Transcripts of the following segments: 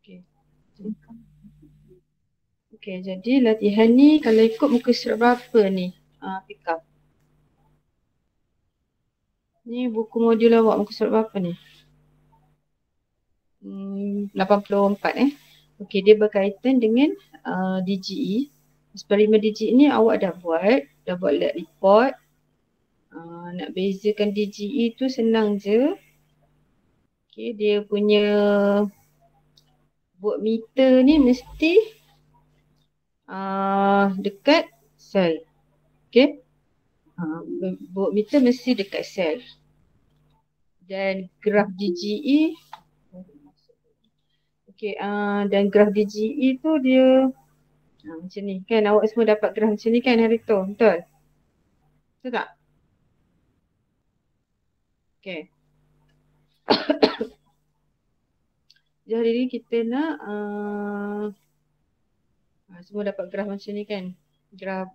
Okey. Okey, jadi latihan ni kalau ikut muka surat berapa ni? Pick up. Ni buku modul awak muka surat berapa ni? 84 Okey, dia berkaitan dengan DGE. Eksperimen DGE ni awak dah buat lab report. Nak bezakan DGE tu senang je. Okey, dia punya voltmeter ni mesti dekat sel. Okey. Voltmeter mesti dekat sel. Dan graf DGE dan graf DGE tu dia macam ni kan, awak semua dapat graf macam ni kan hari tu, betul? Betul tak? Okay. Jadi hari ni kita nak semua dapat graf macam ni kan, graf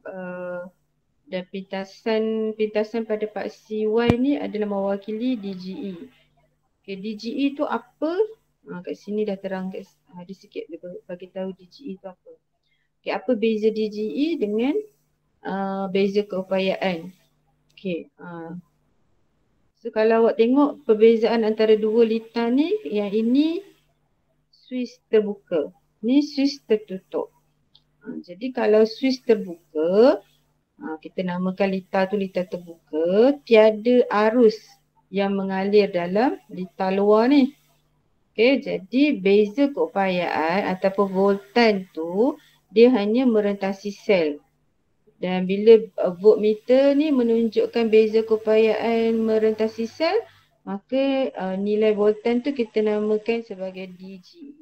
dan pintasan pada paksi Y ni adalah mewakili DGE. Okay, DGE tu apa? Kat sini dah terang ada sikit dia bagi tahu DGE tu apa. Okay, apa beza DGE dengan beza keupayaan? Okay, so kalau awak tengok perbezaan antara dua litar ni, yang ini suis terbuka, ni suis tertutup. Jadi kalau suis terbuka, kita namakan litar tu litar terbuka, tiada arus yang mengalir dalam litar luar ni. Okay, jadi beza keupayaan ataupun voltan tu dia hanya merentasi sel. Dan bila voltmeter ni menunjukkan beza keupayaan merentasi sel, maka nilai voltan tu kita namakan sebagai DGE.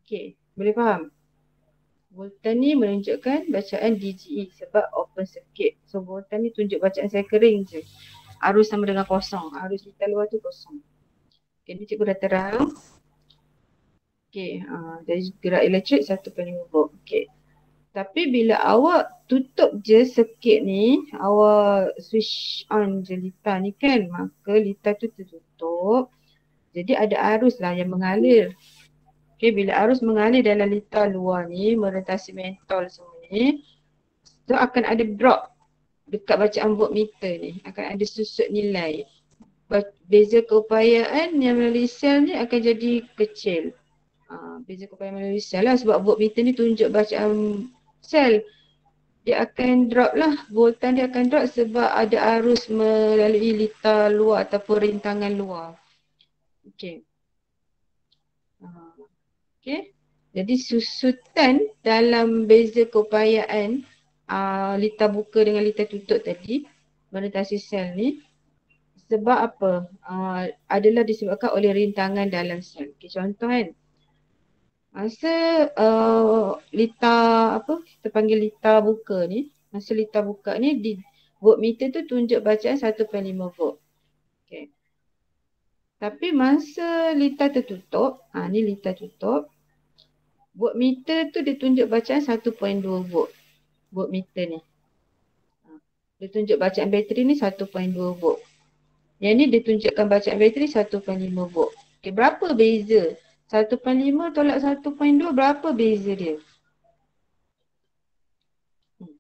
Okay, boleh faham? Voltan ni menunjukkan bacaan DGE sebab open circuit. So voltan ni tunjuk bacaan sel kering je. Arus sama dengan kosong. Arus litar luar tu kosong. Okay, ni cikgu dah terang. Okay, dari gerak elektrik 1.5 volt. Okay. Tapi bila awak tutup je circuit ni, awak switch on je litar ni kan, maka litar tu tertutup. Jadi ada arus lah yang mengalir. Okay, bila arus mengalir dalam litar luar ni, merentasi mentol semua ni, so akan ada drop dekat bacaan voltmeter ni. Akan ada susut nilai. Beza keupayaan yang melalui sel ni akan jadi kecil. Beza keupayaan melalui sel lah sebab voltmeter ni tunjuk bacaan sel. Dia akan drop lah, voltan dia akan drop sebab ada arus melalui litar luar ataupun rintangan luar. Okay. Okay. Jadi susutan dalam beza keupayaan litar buka dengan litar tutup tadi, merentasi sel ni, sebab apa? Adalah disebabkan oleh rintangan dalam sel. Okay, contoh kan, masa litar kita panggil litar buka ni, masa litar buka ni di voltmeter tu tunjuk bacaan 1.5 volt. Okay. Tapi masa litar tertutup, ni litar tutup, voltmeter tu dia tunjuk bacaan 1.2 volt. Voltmeter ni. Dia tunjuk bacaan bateri ni 1.2 volt. Yang ni dia tunjukkan bacaan bateri 1.5 volt. Okay, berapa beza? 1.5 tolak 1.2 berapa beza dia?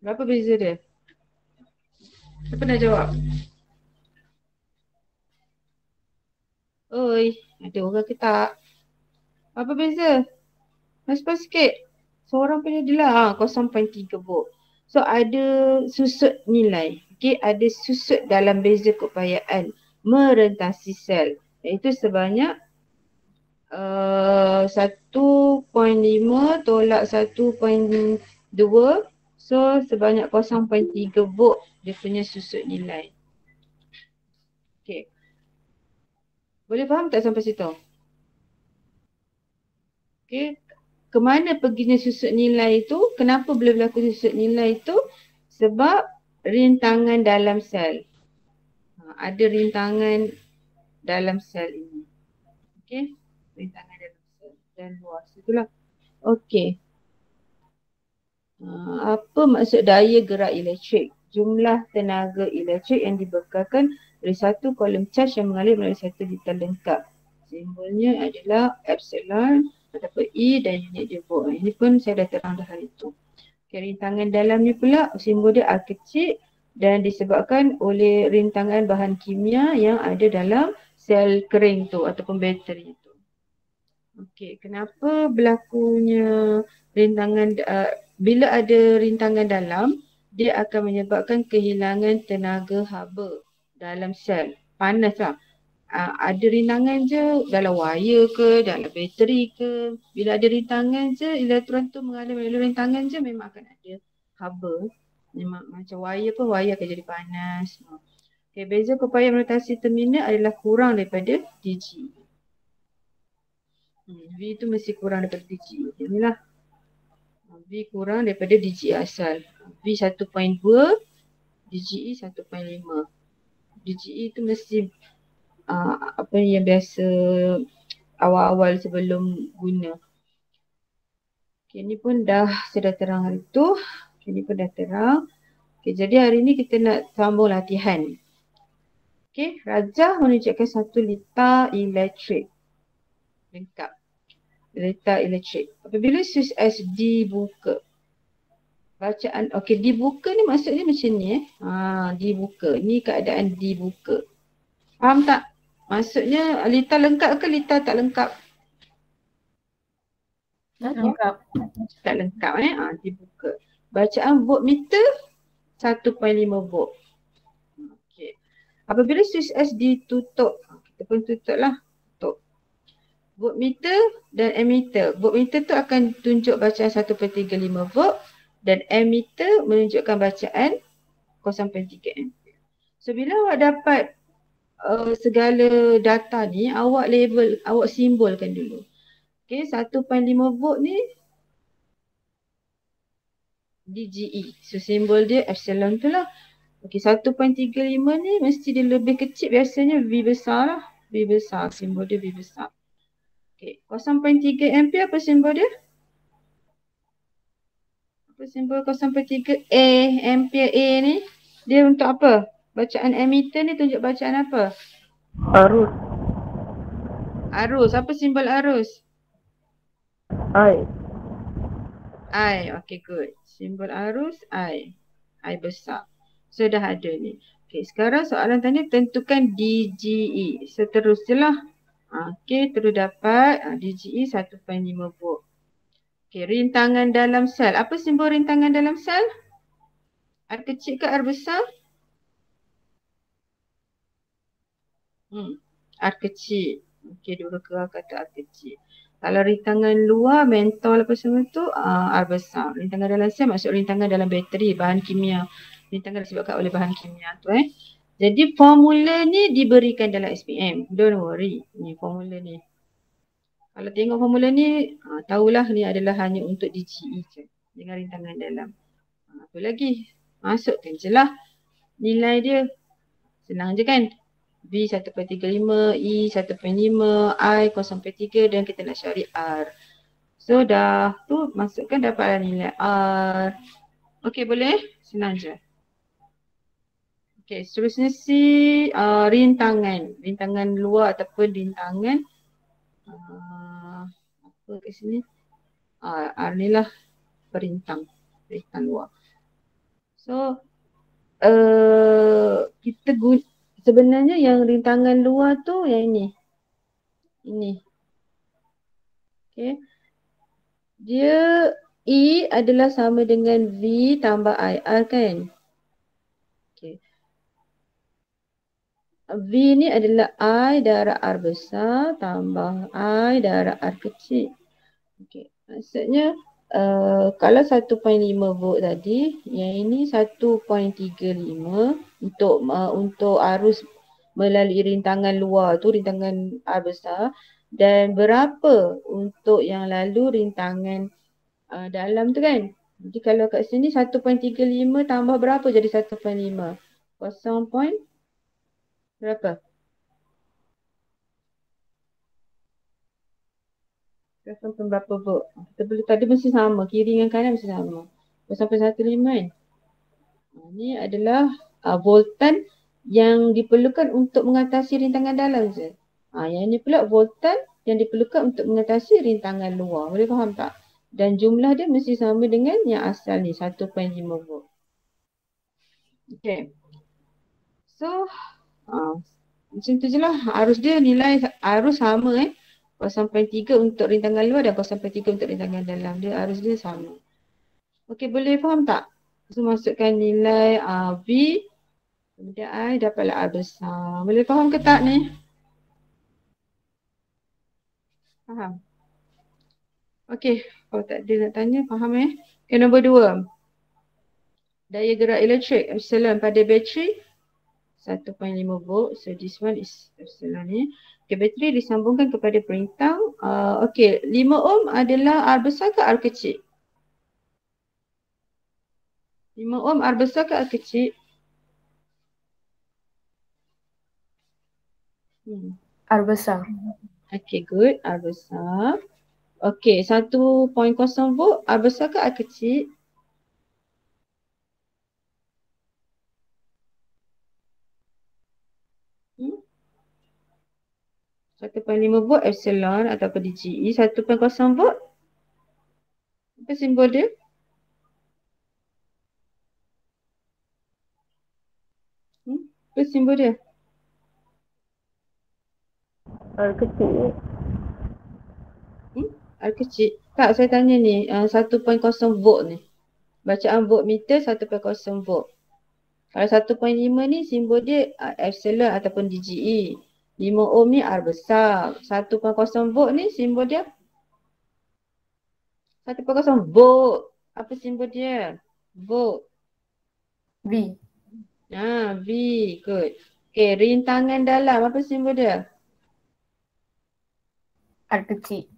Berapa beza dia? Siapa nak jawab? Oi, ada orang ke tak? Apa beza? Masuk sikit. Seorang punya je lah 0.3 volt. So ada susut nilai. Okay, ada susut dalam beza keupayaan merentasi sel. Iaitu sebanyak 1.5 tolak 1.2. So sebanyak 0.3 volt dia punya susut nilai. Okay. Boleh faham tak sampai situ? Okay. Kemana perginya susut nilai itu? Kenapa boleh berlaku susut nilai itu? Sebab rintangan dalam sel. Ada rintangan dalam sel ini. Okay. Rintangan dalam sel dan luas. Itulah. Okay. Apa maksud daya gerak elektrik? Jumlah tenaga elektrik yang dibekalkan dari satu kolom charge yang mengalir melalui satu litar lengkap. Simbolnya adalah epsilon ataupun E dan unit dia volt. Ini pun saya dah terang dah hari tu. Okay, rintangan dalam ni pula simbol dia R kecil dan disebabkan oleh rintangan bahan kimia yang ada dalam sel kering tu ataupun bateri tu. Okey, kenapa berlakunya rintangan bila ada rintangan dalam, dia akan menyebabkan kehilangan tenaga haba dalam sel. Panas lah. Ada rintangan je dalam wire ke, dalam bateri ke. Bila ada rintangan je, elektron tu mengalami rintangan je memang akan ada haba. Memang macam wire pun, wire akan jadi panas. Okay, beza keupayaan rotasi terminal adalah kurang daripada DG. V tu mesti kurang daripada DG. Inilah. V kurang daripada DG asal. V 1.2, DGE 1.5. DGE tu mesti apa yang biasa awal-awal sebelum guna. Okay, ni pun dah saya dah terang hari tu. Okay, ni pun dah terang. Okay, jadi hari ni kita nak sambung latihan. Okay, Raja menunjukkan 1 liter elektrik. Lengkap. Liter elektrik. Apabila switch S dibuka. Bacaan, okey, dibuka ni maksudnya macam ni dibuka. Ni keadaan dibuka. Faham tak? Maksudnya liter lengkap ke liter tak lengkap? Lengkap. Tak lengkap dibuka. Bacaan voltmeter 1.5 volt. Okey. Apabila switch S ditutup, kita pun tutup lah. Voltmeter dan ammeter. Voltmeter tu akan tunjuk bacaan 1.35 volt dan ammeter menunjukkan bacaan 0.3 ampere. So bila awak dapat segala data ni, awak label, awak simbolkan dulu. Okay, 1.5 volt ni DGE. So simbol dia epsilon tu lah. Okay, 1.35 ni mesti dia lebih kecil, biasanya V besar lah. V besar, simbol dia V besar. Okay, 0.3 ampere apa simbol dia? Apa simbol 0.3 A, ampere A ni? Dia untuk apa? Bacaan ammeter ni tunjuk bacaan apa? Arus. Arus. Apa simbol arus? I. I. Okay, good. Simbol arus I. I besar. So dah ada ni. Okay, sekarang soalan tanya tentukan DGE. Seterusnya. Okay, terus dapat DGE 1.5 volt. Okay, rintangan dalam sel. Apa simbol rintangan dalam sel? R kecil ke R besar? R kecil. Okay, dua kerah kata R kecil. Kalau rintangan luar, mentol apa semua tu, R besar. Rintangan dalam sel maksud rintangan dalam bateri, bahan kimia. Rintangan disebabkan oleh bahan kimia tu Jadi formula ni diberikan dalam SPM. Don't worry, ni formula ni. Kalau tengok formula ni, tahulah ni adalah hanya untuk DGE je. Dengan rintangan dalam. Apa lagi? Masukkan je lah nilai dia. Senang je kan? V 1.35, E 1.5, I 0.3 dan kita nak cari R. So dah tu masukkan dapatlah nilai R. Okey, boleh? Senang je. Okey, seterusnya si rintangan. Rintangan luar ataupun rintangan apa kat sini? R ni lah perintang. Perintang luar. So kita sebenarnya yang rintangan luar tu yang ini. Ini. Okay. Dia E adalah sama dengan V tambah IR kan. Okay. V ni adalah I darab R besar tambah I darab R kecil. Okay. Maksudnya kalau 1.5 volt tadi, yang ini 1.35 untuk arus melalui rintangan luar tu, rintangan R besar, dan berapa untuk yang lalu rintangan dalam tu kan. Jadi kalau kat sini 1.35 tambah berapa jadi 1.5? 0. Berapa? Berapa volt? Kita boleh tadi mesti sama, kiri dengan kanan mesti sama. 0.15 kan. Ini adalah voltan yang diperlukan untuk mengatasi rintangan dalam je. Yang ni pula voltan yang diperlukan untuk mengatasi rintangan luar. Boleh faham tak? Dan jumlah dia mesti sama dengan yang asal ni, 1.5 volt. Okay. So, macam tu je lah. Arus dia nilai arus sama 0.3 untuk rintangan luar dan 0.3 untuk rintangan dalam. Dia arus dia sama. Okey, boleh faham tak? So, masukkan nilai V. Kemudian I dapatlah R besar. Boleh faham ke tak ni? Faham? Okey, kalau tak ada nak tanya, faham Okay, nombor 2. Daya gerak elektrik epsilon pada bateri 1.5 volt. So this one is epsilon ni. Okay, bateri disambungkan kepada perintang. Okay, 5 ohm adalah R besar ke R kecil? 5 ohm R besar ke R kecil? R besar. Okay, good. R besar. Okay, 1.0 volt R besar ke R kecil? Hmm? 1.5 volt epsilon ataupun DGE. 1.0 volt. Apa simbol dia? Apa simbol dia? R kecil. R kecil. Tak, saya tanya ni 1.0 volt ni. Bacaan voltmeter 1.0 volt. Kalau 1.5 ni simbol dia epsilon ataupun DGE. 5 ohm ni R besar. 1.0 volt ni simbol dia 1.0 volt. Apa simbol dia? Volt. V. V. Good. Okay, rintangan dalam apa simbol dia? R kecil.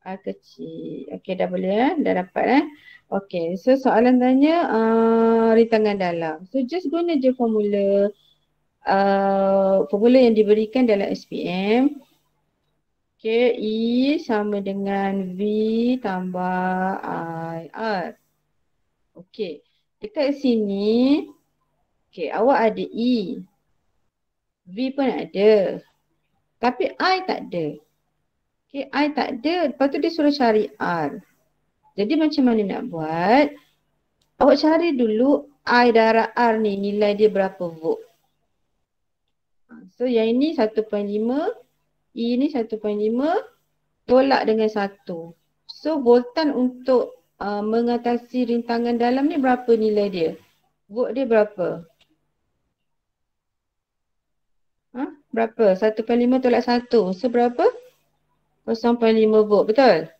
R kecil. Okay, dah boleh dah dapat Okay, so soalan tanya rintangan dalam. So just guna je formula formula yang diberikan dalam SPM. Okay, E sama dengan V tambah IR. Okay, dekat sini, okay, awak ada E. V pun ada. Tapi I tak ada. Okay, I tak ada. Lepas tu dia suruh cari R. Jadi macam mana nak buat? Awak cari dulu I darab R ni, nilai dia berapa volt. So yang ini 1.5, E ni 1.5, tolak dengan 1. So voltan untuk mengatasi rintangan dalam ni berapa nilai dia? Volt dia berapa? Berapa? 1.5 tolak 1. So berapa? 0.5 volt. Betul?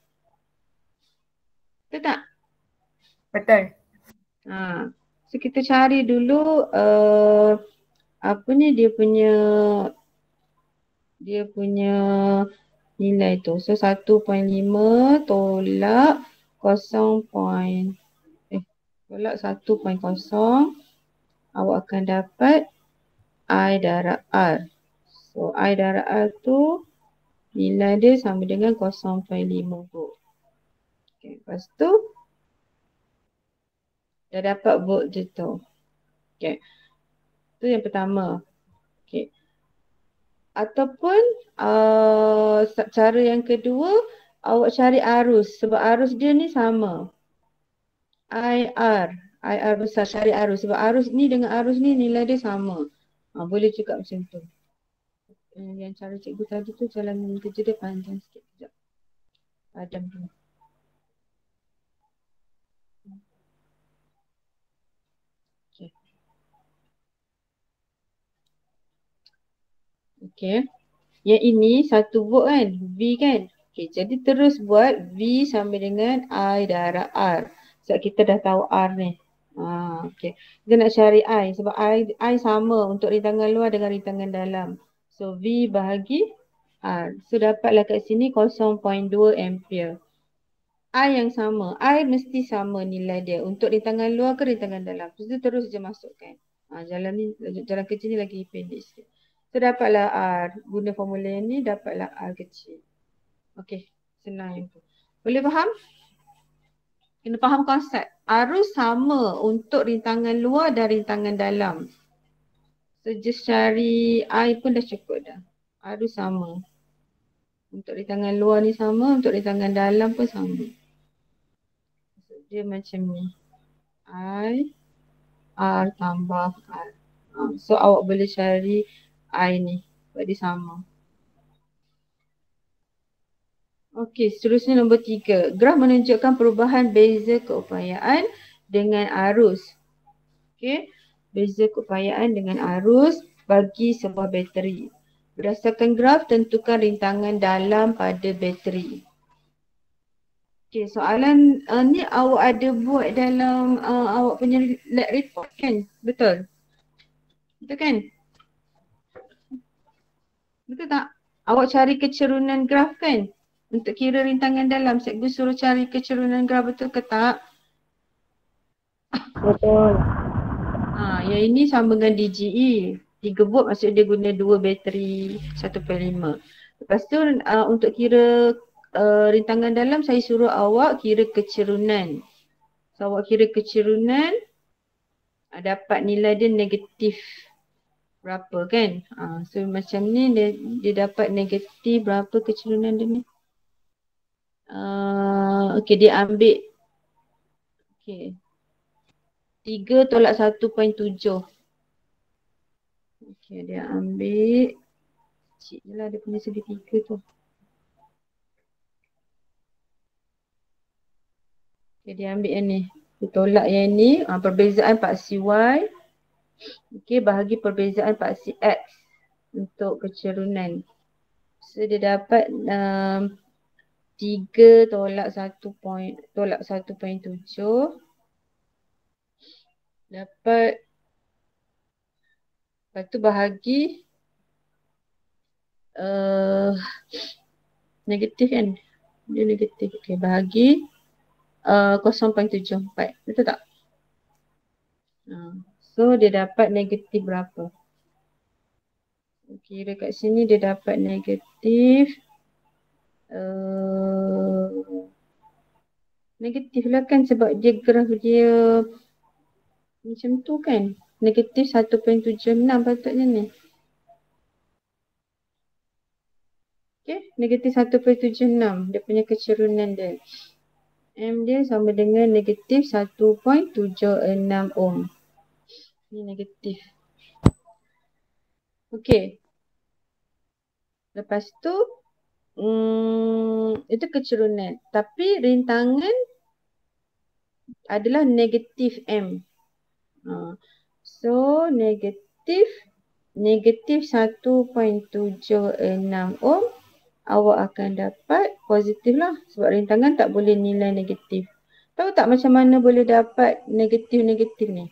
Betul tak? Betul. So kita cari dulu apa ni dia punya nilai tu. So 1.5 tolak 0. Tolak 1.0, awak akan dapat I darab R. So I darab R tu nilai dia sama dengan 0.5 volt. Okay, lepas tu dah dapat volt je tu. Okay. Tu yang pertama. Okay. Ataupun cara yang kedua, awak cari arus. Sebab arus dia ni sama. IR besar, cari arus. Sebab arus ni dengan arus ni nilai dia sama. Boleh juga macam tu. Yang cara cikgu tadi tu jalan kerja dia panjang sikit. Sekejap. Padam dulu. Okay. Yang ini 1 volt kan? V kan? Okay, jadi terus buat V sama dengan I darab R. Sebab kita dah tahu R ni. Okay. Kita nak cari I. Sebab I sama untuk rintangan luar dengan rintangan dalam. So V bahagi R. So dapatlah kat sini 0.2 ampere. I yang sama. I mesti sama nilai dia. Untuk rintangan luar ke rintangan dalam. So terus je masukkan. Jalan kerja ni lagi pendek sikit. So dapatlah R. Guna formula yang ni dapatlah R kecil. Okey, senang yang tu. Boleh faham? Kena faham konsep. Arus sama untuk rintangan luar dan rintangan dalam. So just cari I pun dah cukup dah. Arus sama. Untuk rintangan luar ni sama, untuk rintangan dalam pun sama. Dia macam ni. I, R tambah R. So awak boleh cari I ni. Sebab dia sama. Okey, seterusnya nombor 3. Graf menunjukkan perubahan beza keupayaan dengan arus. Okey, beza keupayaan dengan arus bagi sebuah bateri. Berdasarkan graf, tentukan rintangan dalam pada bateri. Okey, soalan ni awak ada buat dalam awak punya lab report kan? Betul? Betul kan? Betul tak? Awak cari kecerunan graf kan? Untuk kira rintangan dalam, cikgu suruh cari kecerunan graf, betul ke tak? Betul. Yang ini sama dengan DGE. 3 volt maksud dia guna 2 bateri 1.5. Lepas tu untuk kira rintangan dalam, saya suruh awak kira kecerunan. So awak kira kecerunan, dapat nilai dia negatif berapa kan? So macam ni dia dapat negatif berapa kecerunan dia ni? Okey, dia ambil 3/1.7. Okey, dia ambil kecil je lah dia punya segitiga tu. Okey, dia ambil yang ni. Dia tolak yang ni, perbezaan paksi Y. Okey, bahagi perbezaan paksi X untuk kecerunan. So dia dapat 3/1.7 dapat, lepas tu bahagi negatif kan, dia negatif. Okey, bahagi 0.74, betul tak? So dia dapat negatif berapa? Kira kat sini dia dapat negatif negatif lah kan, sebab dia graf dia macam tu kan. Negatif 1.76 patutnya ni. Okay, negatif 1.76 dia punya kecerunan dia. M dia sama dengan negatif 1.76 ohm. Ni negatif. Okay. Lepas tu itu kecerunan. Tapi rintangan adalah negatif M. So negatif 1.76 ohm, awak akan dapat positif lah. Sebab rintangan tak boleh nilai negatif. Tahu tak macam mana boleh dapat negatif-negatif ni?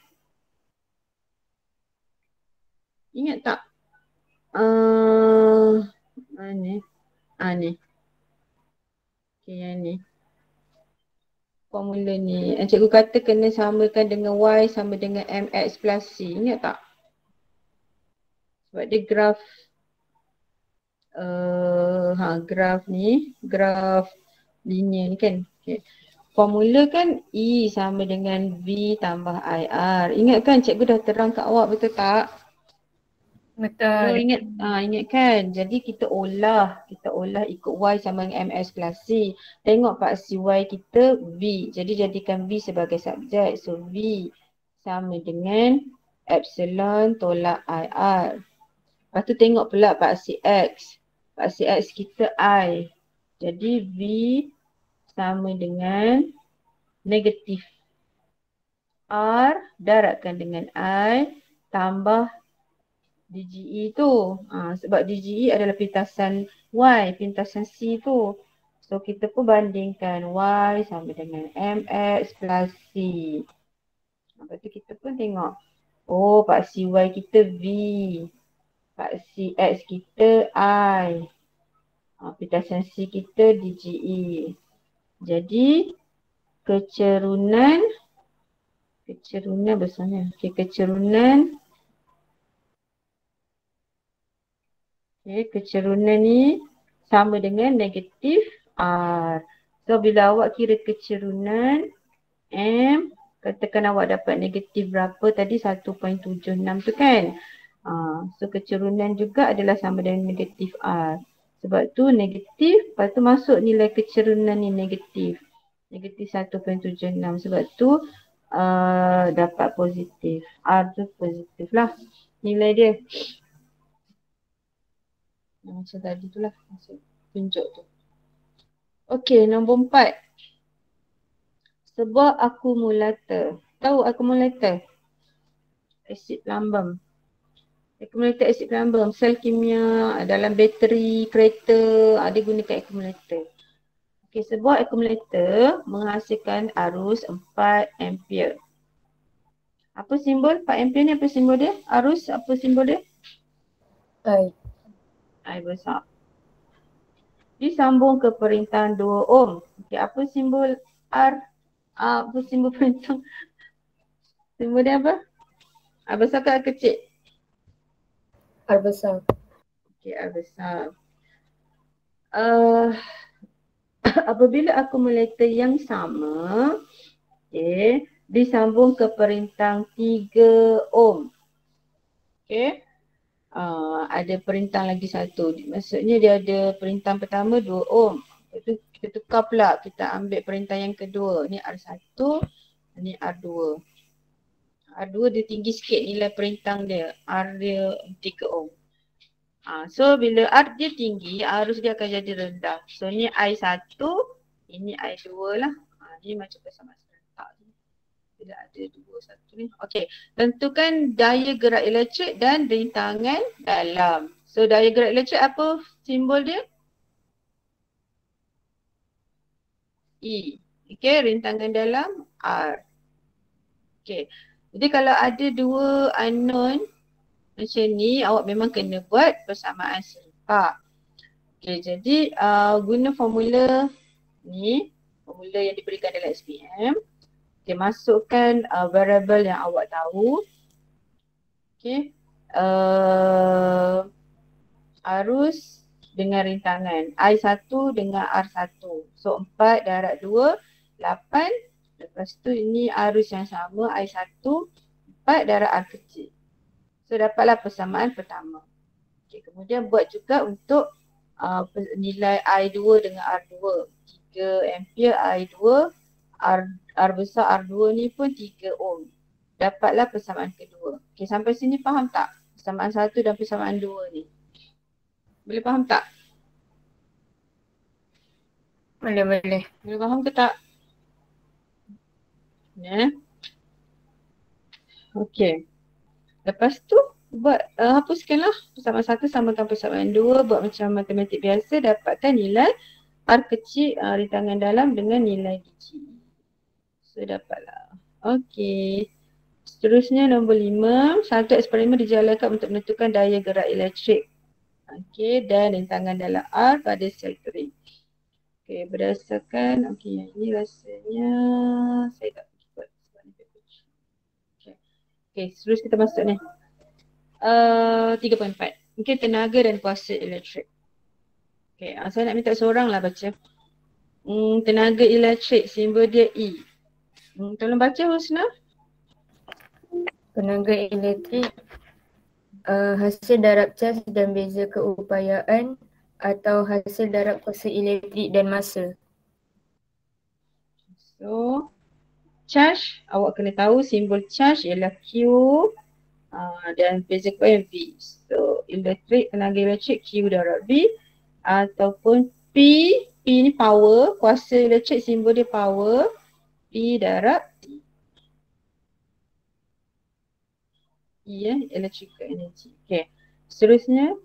Ingat tak? Mana? Ni. Okay, yang ni. Formula ni. Cikgu kata kena samakan dengan Y sama dengan MX plus C. Ingat tak? Sebab dia graf graf ni, graf linear ni kan. Okay. Formula kan E sama dengan V tambah IR. Ingat kan cikgu dah terang kat awak, betul tak? Betul. Ingat kan? Jadi kita olah ikut Y sama dengan MS plus C. Tengok paksi Y kita V. Jadi jadikan V sebagai subjek. So V sama dengan epsilon tolak IR. Lepas tu tengok pula paksi X. Paksi X kita I. Jadi V sama dengan negatif R darabkan dengan I tambah DGE tu. Sebab DGE adalah pintasan Y, pintasan C tu. So kita pun bandingkan Y sama dengan MX plus C. Lepas tu kita pun tengok. Oh, paksi Y kita V. Paksi X kita I. Pintasan C kita DGE. Jadi kecerunan besarnya. Okay, kecerunan ni sama dengan negatif R. So bila awak kira kecerunan M, katakan awak dapat negatif berapa tadi, 1.76 tu kan. So kecerunan juga adalah sama dengan negatif R. Sebab tu negatif, lepas tu masuk nilai kecerunan ni negatif. Negatif 1.76. Sebab tu dapat positif. R tu positif lah nilai dia. Macam tadi tu lah. Tunjuk tu. Okey, nombor 4. Sebuah akumulator. Tahu akumulator? Asid lambung. Akumulator asid lambung. Sel kimia dalam bateri kereta dia gunakan akumulator. Okey, sebuah akumulator menghasilkan arus 4 ampere. Apa simbol 4 ampere ni? Apa simbol dia? Arus apa simbol dia? I. I besar. Disambung ke perintahan 2 ohm. Okey, apa simbol R? Apa simbol perintah? Simbol dia apa? R besar ke R kecil? R besar. Okey, R besar. Apabila akumulator yang sama, okey, disambung ke perintang 3 ohm. Okey. Ada perintang lagi satu. Maksudnya dia ada perintang pertama 2 ohm. Lepas tu kita tukar pula. Kita ambil perintang yang kedua. Ni R1, ni R2. R2 dia tinggi sikit nilai perintang dia. R dia 3 ohm. So bila R dia tinggi, arus dia akan jadi rendah. So ni I1, ini I2 lah. Ni macam bersama serentak ni. Bila ada 2, 1 ni. Okey, tentukan daya gerak elektrik dan rintangan dalam. So daya gerak elektrik apa simbol dia? E. Okey, rintangan dalam R. Okey, jadi kalau ada 2 unknown macam ni, awak memang kena buat persamaan serentak. Okey, jadi guna formula ni, formula yang diberikan dalam SPM. Okey, masukkan variable yang awak tahu. Okey, arus dengan rintangan I1 dengan R1. So 4 darab 2, 8. Lepas tu ini arus yang sama I1, 4 darab R kecil. So dapatlah persamaan pertama. Okay, kemudian buat juga untuk nilai I2 dengan R2. 3 ampere I2, R besar R2 ni pun 3 ohm. Dapatlah persamaan kedua. Okay, sampai sini faham tak? Persamaan 1 dan persamaan 2 ni. Boleh faham tak? Boleh. Boleh faham ke tak? Ya. Okey. Lepas tu buat hapuskanlah persamaan 1 samakan persamaan 2, buat macam matematik biasa, dapatkan nilai R kecil rintangan dalam dengan nilai DG. So dapatlah. Okey. Seterusnya nombor 5, satu eksperimen dijalankan untuk menentukan daya gerak elektrik. Okey, dan rintangan dalam R pada sel kering. Okey, berdasarkan, okey, yang ini rasanya saya tak pergi buat sebab ni paper. Okey, terus kita masuk ni. 3.4. Okey, tenaga dan kuasa elektrik. Okey, saya nak minta seorang lah baca. Tenaga elektrik, simbol dia E. Tolong baca Husna. Tenaga elektrik hasil darab cas dan beza keupayaan atau hasil darab kuasa elektrik dan masa. So, charge, awak kena tahu simbol charge ialah Q dan beza keupayaan V. So, tenaga elektrik Q darab V ataupun P ni power, kuasa elektrik simbol dia power, P darab T. E electrical energy. Okay, seterusnya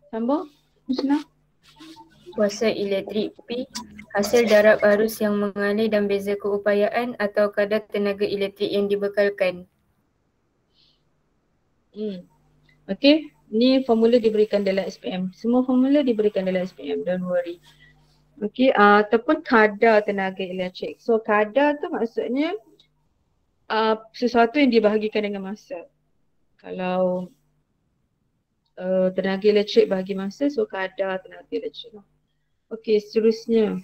sambung Husna. Kuasa elektrik P, hasil darab arus yang mengalir dan beza keupayaan atau kadar tenaga elektrik yang dibekalkan. Okay, ni formula diberikan dalam SPM. Semua formula diberikan dalam SPM, don't worry. Okay, ataupun kadar tenaga elektrik. So kadar tu maksudnya sesuatu yang dibahagikan dengan masa. Kalau tenaga elektrik bahagi masa, so kadar tenaga elektrik. Okay, seterusnya.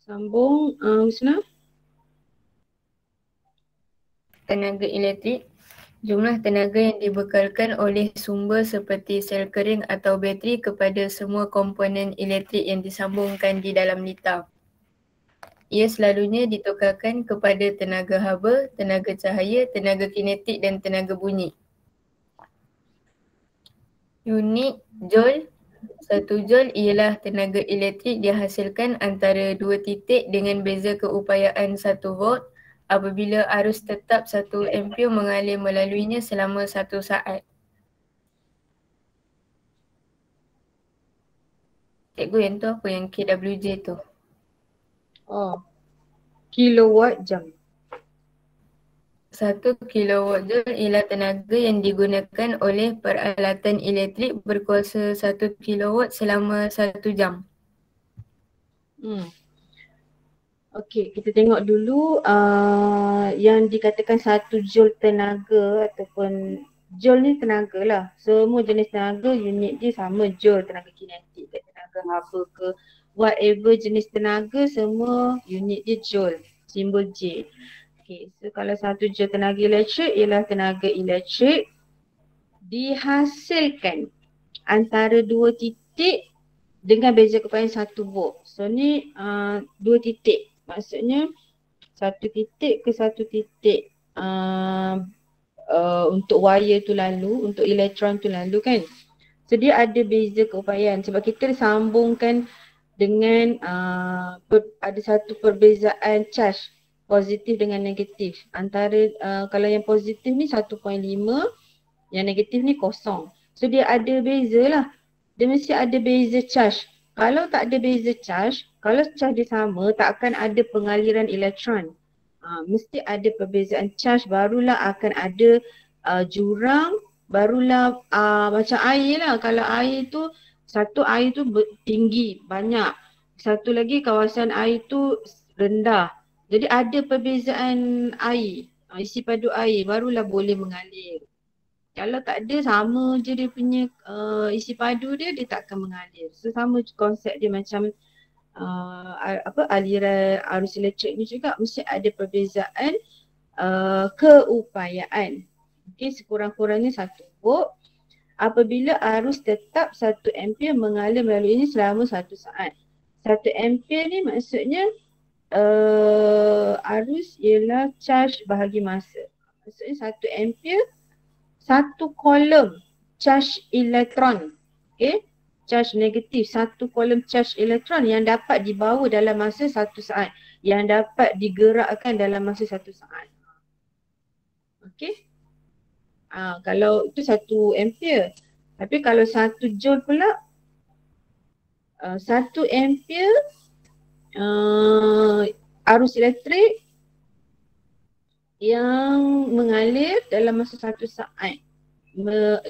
Sambung Husna. Tenaga elektrik Jumlah tenaga yang dibekalkan oleh sumber seperti sel kering atau bateri kepada semua komponen elektrik yang disambungkan di dalam litar. Ia selalunya ditukarkan kepada tenaga haba, tenaga cahaya, tenaga kinetik dan tenaga bunyi. Unit Joule. 1 Joule ialah tenaga elektrik dihasilkan antara 2 titik dengan beza keupayaan 1 volt apabila arus tetap 1 ampere mengalir melaluinya selama 1 saat. Cikgu, yang tu apa yang kWj tu? Oh, kilowatt jam. 1 kilowatt joule ialah tenaga yang digunakan oleh peralatan elektrik berkuasa 1 kilowatt selama 1 jam. Okey, kita tengok dulu yang dikatakan 1 joule tenaga ataupun joule ni tenaga lah. Semua jenis tenaga unit dia sama, joule, tenaga kinetik ke tenaga haba ke whatever jenis tenaga semua unit dia joule, simbol J. Okey, so kalau 1 joule tenaga elektrik ialah tenaga elektrik dihasilkan antara 2 titik dengan beza keupayaan 1 volt. So ni 2 titik. Maksudnya 1 titik ke 1 titik untuk wire tu lalu, untuk elektron tu lalu kan. So dia ada beza keupayaan sebab kita sambungkan dengan ada satu perbezaan charge positif dengan negatif. Antara kalau yang positif ni 1.5, yang negatif ni kosong. So dia ada beza lah. Dia mesti ada beza charge. Kalau tak ada beza charge, kalau charge dia sama, tak akan ada pengaliran elektron. Mesti ada perbezaan charge, barulah akan ada jurang, barulah macam air lah. Kalau air tu, satu air tu tinggi, banyak. Satu lagi kawasan air tu rendah. Jadi ada perbezaan air, isi padu air, barulah boleh mengalir. Kalau tak ada, sama je dia punya isi padu dia tak akan mengalir. So sama konsep dia macam aliran arus elektrik ni juga mesti ada perbezaan keupayaan. Okey, sekurang-kurangnya 1 volt apabila arus tetap 1 ampere mengalir melalui ini selama 1 saat. 1 ampere ni maksudnya arus ialah charge bahagi masa. Maksudnya 1 ampere satu kolom charge elektron, okay, charge negatif, satu kolom charge elektron yang dapat dibawa dalam masa 1 saat, yang dapat digerakkan dalam masa 1 saat. Okay, kalau itu 1 ampere. Tapi kalau 1 joule pula, 1 ampere arus elektrik yang mengalir dalam masa 1 saat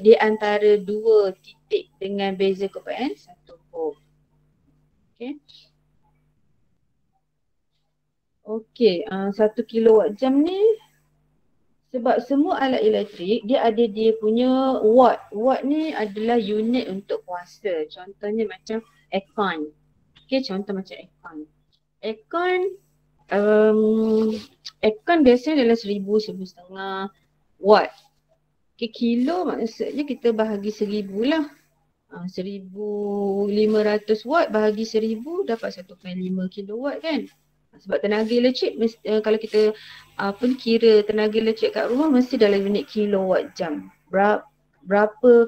di antara 2 titik dengan beza keupayaan 1 volt. Okey. Okey, 1 kilowatt jam ni sebab semua alat elektrik dia ada dia punya watt. Watt ni adalah unit untuk kuasa. Contohnya macam aircon. Okey, contoh macam aircon. Aircon biasanya dalam 1,000-1,500 watt. Okay, kilo maksudnya kita bahagi 1,000 lah. 1,500 watt bahagi 1,000 dapat 1.5 kilowatt kan. Sebab tenaga elektrik kalau kita kira tenaga elektrik kat rumah mesti dalam unit kilowatt jam. Berapa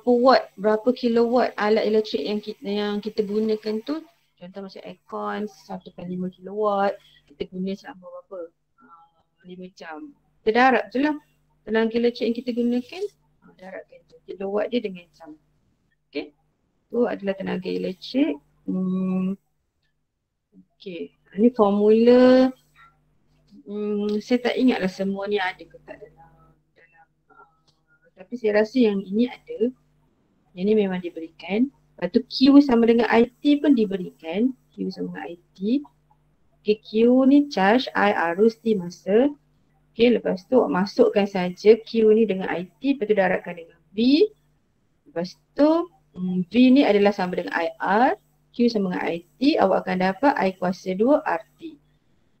watt, berapa kilowatt alat elektrik yang kita gunakan tu. Contoh macam aircon 1.5 kilowatt, kita guna selama berapa? 5 jam. Kita darab je lah tenaga elektrik yang kita gunakan, darabkan tu kilowatt dia dengan jam. Okay, tu adalah tenaga elektrik. Okay, ni formula saya tak ingatlah semua ni ada ke tak dalam tapi saya rasa yang ini ada. Yang ni memang diberikan. Lepas tu Q sama dengan IT pun diberikan. Q sama dengan IT. Okay, Q ni charge, I arus, T masa. Okay, lepas tu masukkan saja Q ni dengan IT, lepas tu darabkan dengan V. Lepas tu V ni adalah sama dengan IR, Q sama dengan IT, awak akan dapat I kuasa 2 RT.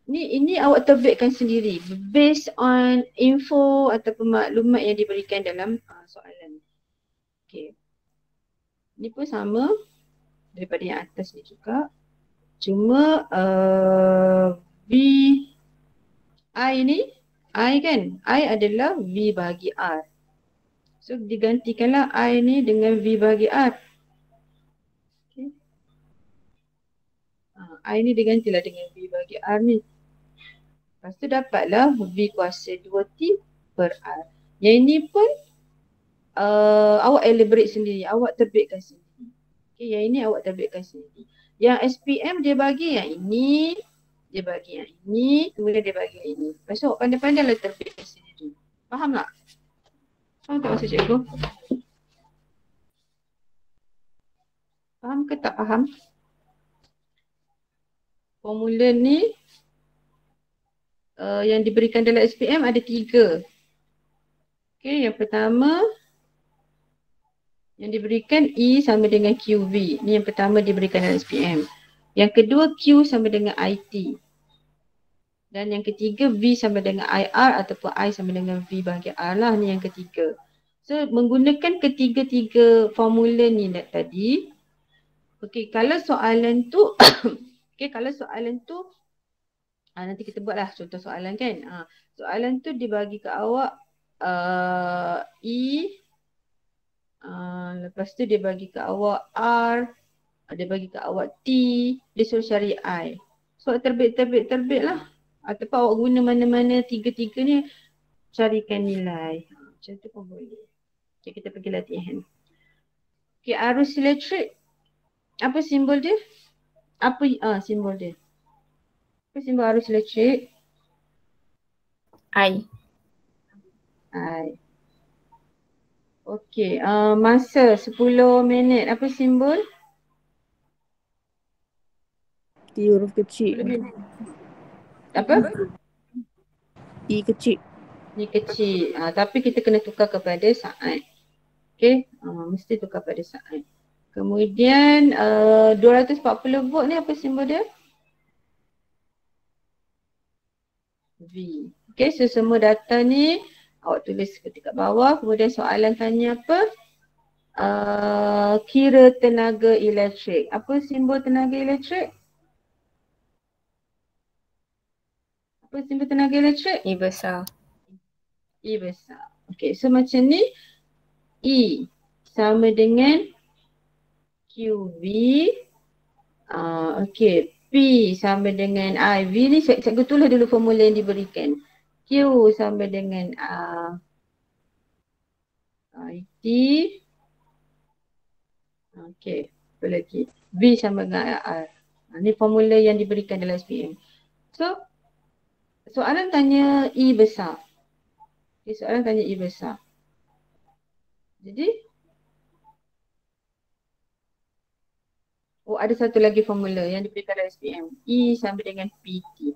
Ini awak terbitkan sendiri based on info ataupun maklumat yang diberikan dalam soalan. Okey. Ini pun sama daripada yang atas ni juga. Cuma V I ni, I kan, I adalah V bahagi R. So digantikanlah I ni dengan V bahagi R. Okay. I ni digantilah dengan V bahagi R ni. Lepas tu dapatlah V kuasa 2T per R. Yang ini pun awak elaborate sendiri, awak terbitkan sendiri. Okay, yang ini awak terbitkan sendiri. Yang SPM dia bagi yang ini, dia bagi yang ini, kemudian dia bagi yang ini. Lepas tu awak pandai-pandai lah terbitkan sendiri. Faham tak? Faham tak maksud cikgu? Faham ke tak faham? Formula ni yang diberikan dalam SPM ada 3. Okay, yang pertama yang diberikan E sama dengan QV. Ni yang pertama diberikan dalam SPM. Yang kedua Q sama dengan IT. Dan yang ketiga V sama dengan IR ataupun I sama dengan V bahagi R lah. Ni yang ketiga. So menggunakan ketiga-tiga formula ni tadi. Okay, kalau soalan tu okay, kalau soalan tu nanti kita buatlah contoh soalan kan. Soalan tu dibagi ke awak E, lepas tu dia bagi ke awak R, dia bagi ke awak T, dia suruh cari I. So terbit lah. Ataupun awak guna mana-mana tiga-tiga ni carikan nilai. Macam tu pun boleh. Okay, kita pergi latihan. Okay, arus elektrik. Apa simbol dia? Apa simbol dia? Apa simbol arus elektrik? I. Okey, masa 10 minit. Apa simbol? T huruf kecil. Apa? T kecil. Ni kecil. Tapi kita kena tukar kepada saat. Okey, mesti tukar pada saat. Kemudian 240 volt ni apa simbol dia? V. Okey, so semua data ni awak tulis seperti kat bawah. Kemudian soalan tanya apa? Kira tenaga elektrik. Apa simbol tenaga elektrik? Apa simbol tenaga elektrik? E besar. E besar. Okey, so macam ni E sama dengan QV. Okey, P sama dengan I. V ni cikgu tulis dulu formula yang diberikan. Q sama dengan IT. Okey, apa lagi? V sama dengan R. Ni formula yang diberikan dalam SPM. So, soalan tanya E besar. Okay, soalan tanya E besar. Jadi, ada satu lagi formula yang diberikan dalam SPM. E sama dengan PT.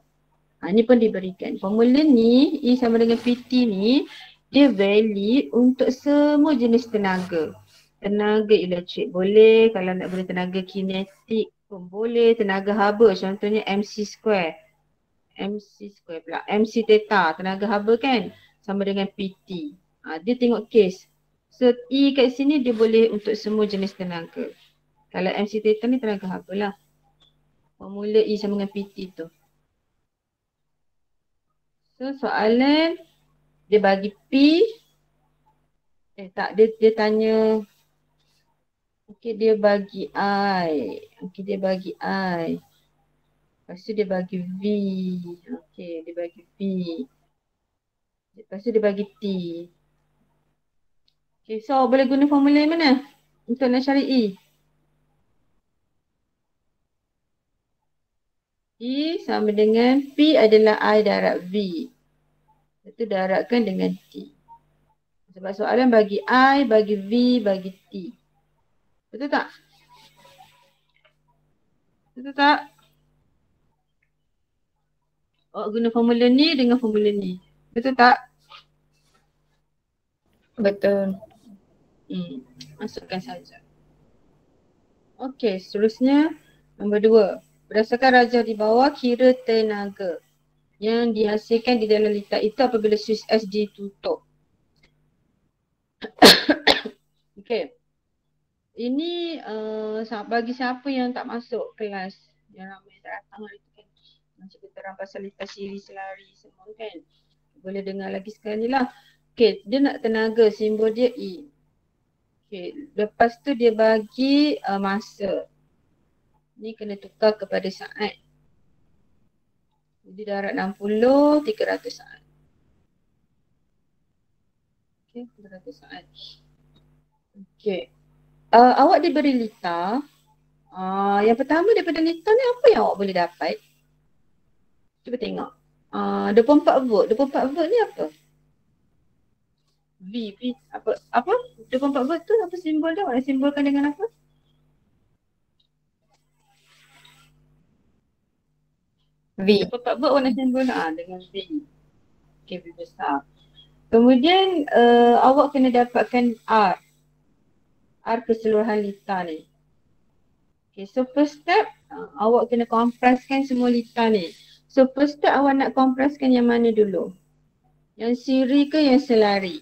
Ni pun diberikan. Formula ni, E sama dengan PT ni, dia valid untuk semua jenis tenaga. Tenaga elektrik boleh, kalau nak guna tenaga kinetik pun boleh, tenaga haba contohnya MC square pula, MC theta, tenaga haba kan sama dengan PT. Dia tengok case. So E kat sini dia boleh untuk semua jenis tenaga. Kalau MC theta ni tenaga haba lah. Formula E sama dengan PT tu. So soalan dia bagi P. Dia tanya. Okey, dia bagi I. Okey, dia bagi I. Lepas tu dia bagi V. Okey, dia bagi V. Lepas tu dia bagi T. Okey, so boleh guna formula yang mana untuk nak cari E? E sama dengan P adalah I darab V. Itu darabkan dengan T. Sebab soalan bagi I, bagi V, bagi T. Betul tak? Betul tak? Guna formula ni dengan formula ni. Betul tak? Betul. Masukkan saja. Okey, seterusnya nombor 2. Berdasarkan rajah di bawah, kira tenaga. yang dihasilkan di dalam litar itu apabila suis S ditutup. Okey. Ini bagi siapa yang tak masuk kelas, yang ramai tak datang hari tu kan, macam kita orang pasal litar siri selari semua kan, boleh dengar lagi sekali lah. Okey, dia nak tenaga, simbol dia E. Okey, lepas tu dia bagi masa. Ni kena tukar kepada saat. Jadi darab 60, 300 saat. Okey, 300 saat. Okey. Awak diberi litar. Yang pertama daripada litar ni apa yang awak boleh dapat? Cuba tengok. 24 volt. 24 volt ni apa? V apa? 24 volt tu apa simbol dia? Awak nak simbolkan dengan apa? V. 24 volt awak nak simbol dengan V. Okay, V besar. Kemudian awak kena dapatkan R. R keseluruhan litar ni. Okay, so first step awak kena kompreskan semua litar ni. So first step awak nak kompreskan yang mana dulu? Yang siri ke yang selari?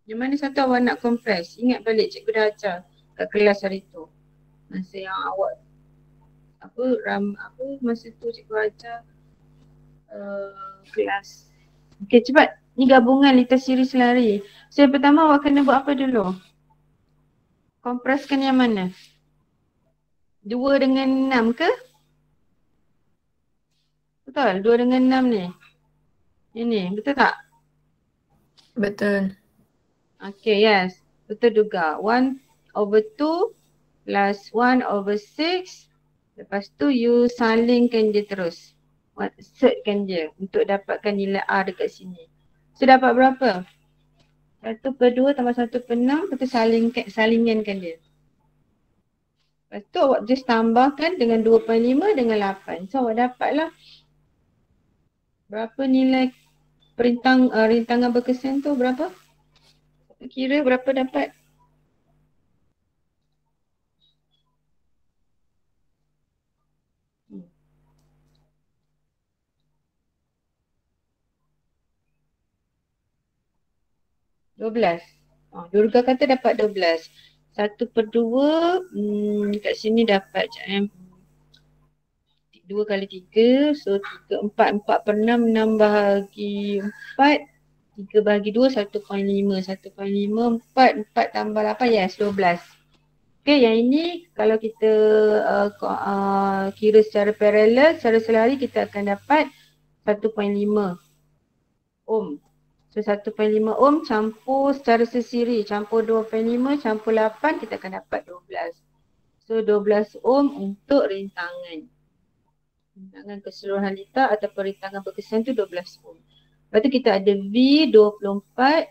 Yang mana satu awak nak kompres? Ingat balik cikgu dah ajar kat kelas hari tu. Masa yang awak masa tu cikgu ajar kelas. Okay, cepat. Ni gabungan litar siri selari. So yang pertama awak kena buat apa dulu? Kompreskan yang mana? 2 dengan 6 ke? Betul? 2 dengan 6 ni. Ini, betul tak? Betul. Okay, yes. Betul juga. 1/2 plus 1/6. Lepas tu you salingkan dia terus. Setkan dia untuk dapatkan nilai R dekat sini. So dapat berapa? 1/2 tambah 1/6. Lepas tu salingankan dia. Lepas tu awak just tambahkan dengan 2/5 dengan 8. So awak dapatlah berapa nilai rintangan berkesan tu berapa? Kira berapa dapat? $12. Durga kata dapat 12. 1/2 kat sini dapat 2 kali 3, so 3, 4, 4/6, 6 bahagi 4, 3 bahagi 2, 1.5, 1.5, 4, 4 tambah 8, yes 12. Okay, yang ini kalau kita kira secara paralel, secara selari kita akan dapat 1.5 ohm. So 1.5 ohm campur secara sesiri, campur 2.5, campur 8, kita akan dapat 12. So 12 ohm untuk rintangan. Rintangan keseluruhan litar atau rintangan berkesan tu 12 ohm. Lepas tu kita ada V 24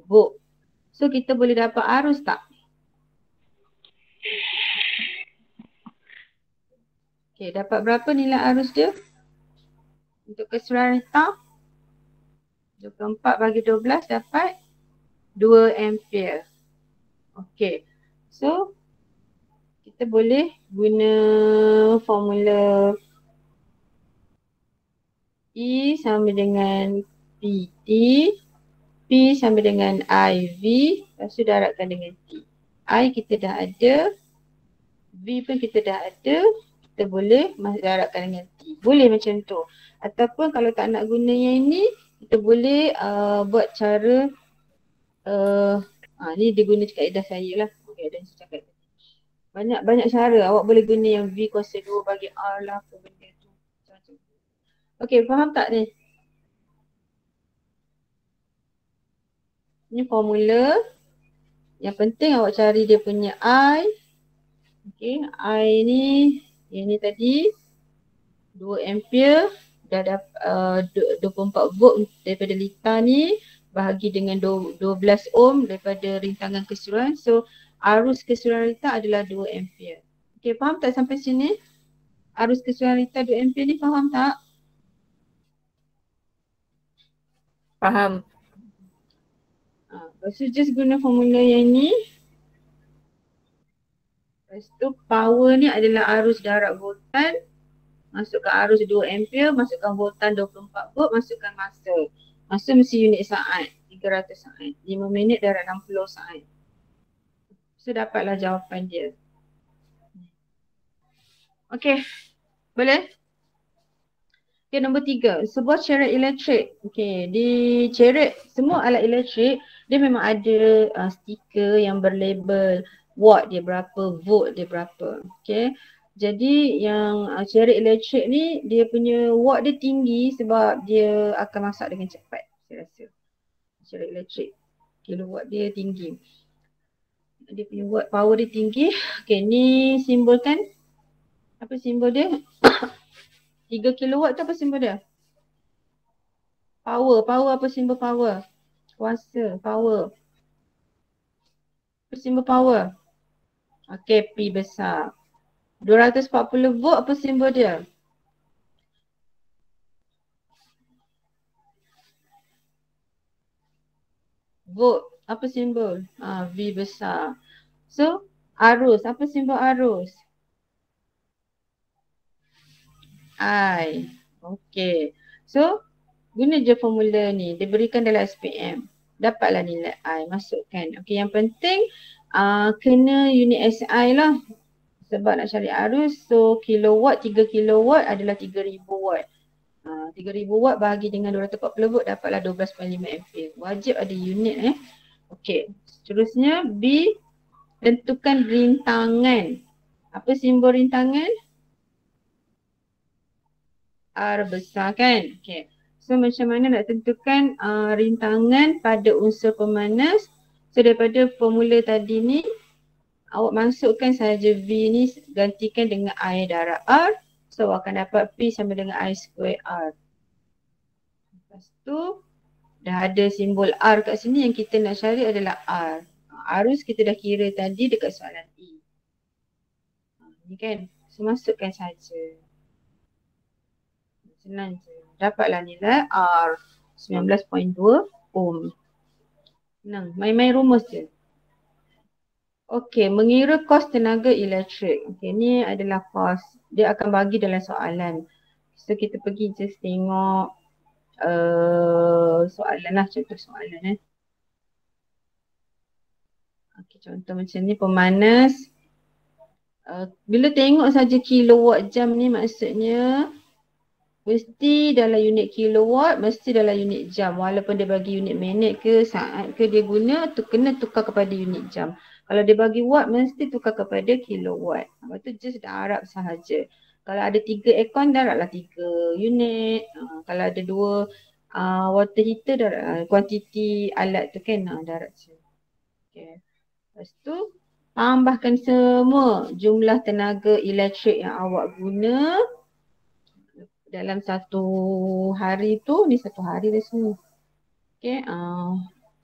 volt. So kita boleh dapat arus tak? Okay, dapat berapa nilai arus dia? Untuk keseluruhan litar? 24 bagi 12 dapat 2 ampere. Okay, so kita boleh guna formula E sama dengan PT, P sama dengan IV, lepas tu darabkan dengan T. I kita dah ada, V pun kita dah ada, kita boleh darabkan dengan T. Boleh macam tu. Ataupun kalau tak nak guna yang ini, kita boleh buat cara, ni dia guna kaedah saya lah. Kaedah saya cakap. Banyak cara. Awak boleh guna yang V kuasa 2 bagi R lah, apa benda tu. Macam-macam. Okay, faham tak ni? Ni formula. Yang penting awak cari dia punya I. Okay, I ni, yang ni tadi 2 ampere. Dah dapat 24 volt daripada litar ni. Bahagi dengan 12 ohm daripada rintangan keseluruhan. So, arus keseluruhan litar adalah 2 ampere. Okay, faham tak sampai sini? Arus keseluruhan litar 2 ampere ni faham tak? Faham. Lepas tu just guna formula yang ni. Lepas tu power ni adalah arus darab voltan. Masukkan arus 2 ampere, masukkan voltan 24 volt, masukkan masa. Masa mesti unit saat, 300 saat. 5 minit darab 60 saat. So dapatlah jawapan dia. Okey, boleh? Okey, nombor 3. Sebuah ceret elektrik. Okey, di ceret semua alat elektrik dia memang ada stiker yang berlabel watt dia berapa, volt dia berapa. Okey. Jadi yang ceret elektrik ni dia punya watt dia tinggi sebab dia akan masak dengan cepat, saya rasa. Ceret elektrik kilowatt dia tinggi. Dia punya watt power dia tinggi. Okey, ni simbol kan? Apa simbol dia? 3 kilowatt tu apa simbol dia? Power apa simbol power? Kuasa, power. Apa simbol power? Okey, P besar. 240 volt apa simbol dia? Volt, apa simbol? V besar. So, arus, apa simbol arus? I. Okey. So, guna je formula ni. Diberikan dalam SPM. Dapatlah nilai I. Masukkan. Okey, yang penting kena unit SI lah. Sebab nak cari arus. So, kilowatt, 3 kilowatt adalah 3000 watt. 3000 watt bahagi dengan 240 volt dapatlah 12.5 ampere. Wajib ada unit Okey. Seterusnya B. Tentukan rintangan. Apa simbol rintangan? R besar kan? Okey. So macam mana nak tentukan rintangan pada unsur pemanas? So daripada formula tadi ni awak masukkan saja V ni gantikan dengan I darab R. So akan dapat P sama dengan I square R. Lepas tu dah ada simbol R kat sini, yang kita nak cari adalah R. Arus kita dah kira tadi dekat soalan E. Ni kan, so masukkan saja. Senang je. Dapatlah nilai R 19.2 ohm. Senang, main-main rumus je. Okey, mengira kos tenaga elektrik. Okey, ni adalah kos. Dia akan bagi dalam soalan. So kita pergi just tengok soalan lah, contoh soalan Okey, contoh macam ni pemanas. Bila tengok saja kilowatt jam ni maksudnya mesti dalam unit kilowatt, mesti dalam unit jam. Walaupun dia bagi unit minit ke saat ke dia guna, tu kena tukar kepada unit jam. Kalau dia bagi watt mesti tukar kepada kilowatt. Lepas tu just darab sahaja. Kalau ada 3 aircon darablah 3 unit. Kalau ada 2 water heater darab kuantiti alat tu kan darab je. Okay. Lepas tu tambahkan semua jumlah tenaga elektrik yang awak guna dalam satu hari tu. Ni satu hari dah semua. Okay,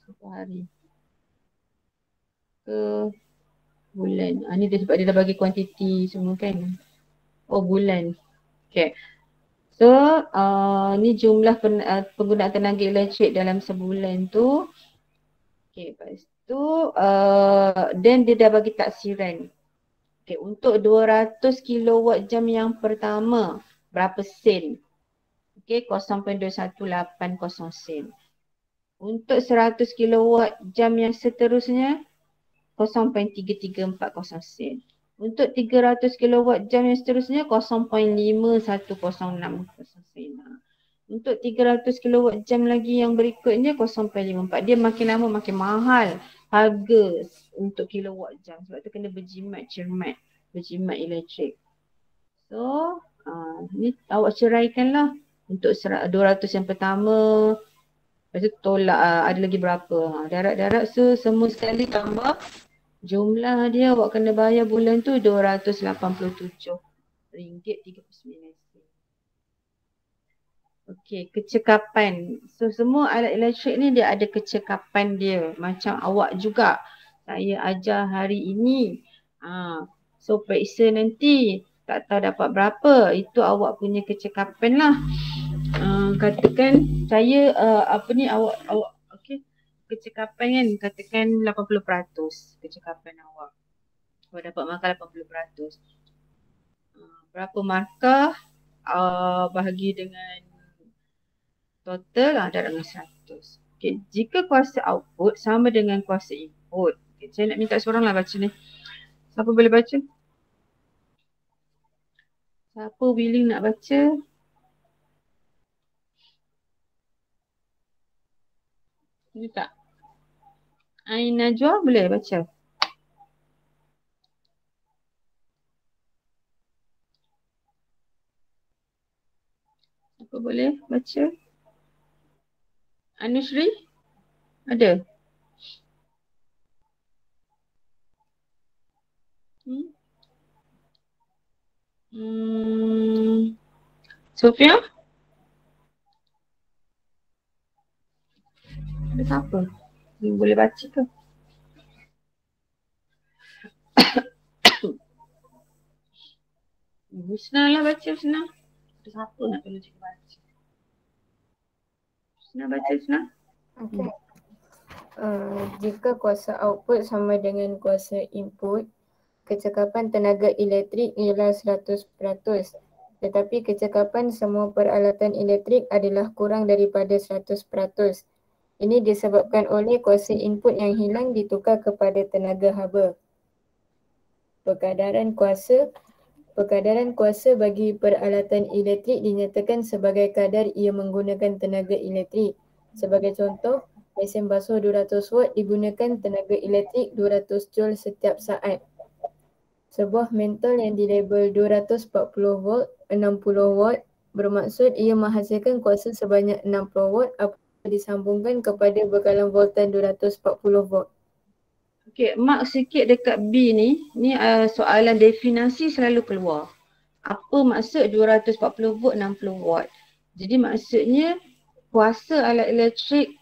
satu hari ke bulan. Ni dia sebab dia dah bagi kuantiti semua kan. Oh, bulan. Okay. So, ni jumlah penggunaan tenaga elektrik dalam sebulan tu. Okay, lepas tu then dia dah bagi taksiran. Okay, untuk 200 kilowatt jam yang pertama berapa sen? Okay, 0.2180 sen. Untuk 100 kilowatt jam yang seterusnya 0.3340 sen. Untuk 300 kilowatt jam yang seterusnya 0.5106 sen. Untuk 300 kilowatt jam lagi yang berikutnya 0.54. Dia makin lama makin mahal harga untuk kilowatt jam. Sebab tu kena berjimat cermat, berjimat elektrik. So ni awak ceraikanlah untuk 200 yang pertama. Lepas tu tolak ada lagi berapa. Darab-darab so semua sekali tambah. Jumlah dia awak kena bayar bulan tu RM287.39. Okey, kecekapan. So semua alat elektrik ni dia ada kecekapan dia. Macam awak juga. Saya ajar hari ini. So periksa nanti tak tahu dapat berapa. Itu awak punya kecekapan lah. Katakan saya awak okey. Kecekapan kan katakan 80% kecekapan awak. Kalau dapat markah 80%. Berapa markah bahagi dengan total darab dengan 100. Okay. Jika kuasa output sama dengan kuasa input. Okay. Saya nak minta seorang lah baca ni. Siapa boleh baca? Siapa willing nak baca? Boleh tak? Ain Najwa boleh baca? Siapa boleh baca? Anusri? Ada? Sofia? Ada siapa? Boleh baca ke? Husna lah baca, Husna. Ada siapa nak tolong cikgu baca? Husna baca, Husna. Okay. Jika kuasa output sama dengan kuasa input, kecekapan tenaga elektrik ialah 100%. Tetapi kecekapan semua peralatan elektrik adalah kurang daripada 100%. Ini disebabkan oleh kuasa input yang hilang ditukar kepada tenaga haba. Perkadaran kuasa bagi peralatan elektrik dinyatakan sebagai kadar ia menggunakan tenaga elektrik. Sebagai contoh, mesin basuh 200 watt digunakan tenaga elektrik 200 joule setiap saat. Sebuah mentol yang dilabel 240 volt 60 watt bermaksud ia menghasilkan kuasa sebanyak 60 watt apabila disambungkan kepada bekalan voltan 240 volt. Okey, mark sikit dekat B ni. Ni soalan definisi selalu keluar. Apa maksud 240 volt 60 watt? Jadi maksudnya kuasa alat elektrik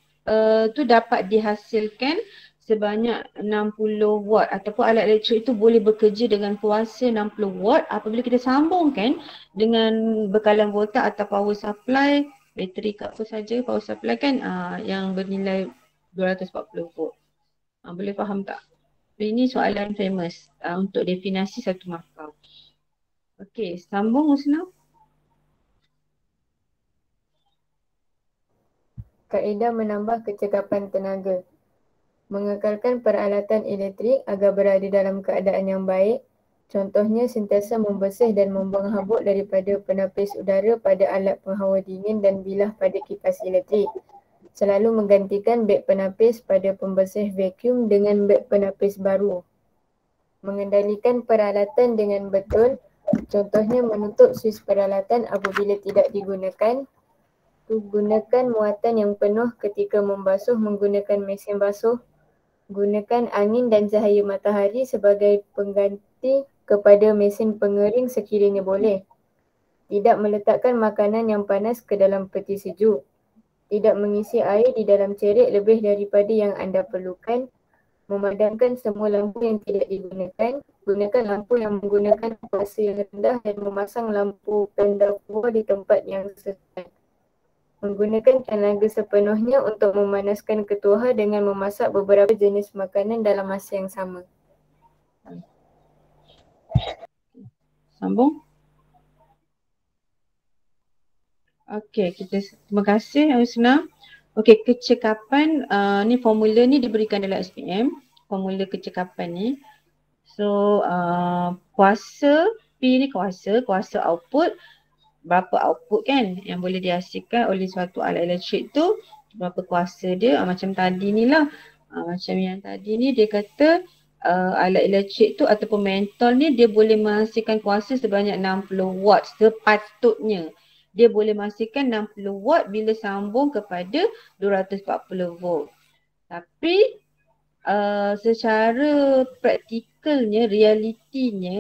tu dapat dihasilkan sebanyak 60 watt ataupun alat elektrik itu boleh bekerja dengan kuasa 60 watt apabila kita sambungkan dengan bekalan volta atau power supply, bateri ke apa saja, power supply kan yang bernilai 240 volt. Boleh faham tak? Ini soalan famous untuk definisi satu markah. Okey, sambung Husna. Kaedah menambah kecekapan tenaga. Mengekalkan peralatan elektrik agar berada dalam keadaan yang baik. Contohnya sentiasa membersih dan membuang habuk daripada penapis udara pada alat penghawa dingin dan bilah pada kipas elektrik. Selalu menggantikan beg penapis pada pembersih vacuum dengan beg penapis baru. Mengendalikan peralatan dengan betul. Contohnya menutup suis peralatan apabila tidak digunakan. Gunakan muatan yang penuh ketika membasuh menggunakan mesin basuh. Gunakan angin dan cahaya matahari sebagai pengganti kepada mesin pengering sekiranya boleh. Tidak meletakkan makanan yang panas ke dalam peti sejuk. Tidak mengisi air di dalam cerik lebih daripada yang anda perlukan. Memadamkan semua lampu yang tidak digunakan. Gunakan lampu yang menggunakan kuasa yang rendah dan memasang lampu pendahulu di tempat yang sesuai. Menggunakan tenaga sepenuhnya untuk memanaskan ketuha dengan memasak beberapa jenis makanan dalam masa yang sama. Sambung. Okey, terima kasih Husna. Okey, kecekapan ni formula ni diberikan dalam SPM, formula kecekapan ni. So kuasa P ni kuasa output, berapa output kan yang boleh dihasilkan oleh suatu alat elektrik tu, berapa kuasa dia. Macam tadi ni lah, macam yang tadi ni dia kata alat elektrik tu ataupun mentol ni dia boleh menghasilkan kuasa sebanyak 60 watt sepatutnya. Dia boleh menghasilkan 60 watt bila sambung kepada 240 volt. Tapi secara praktikalnya,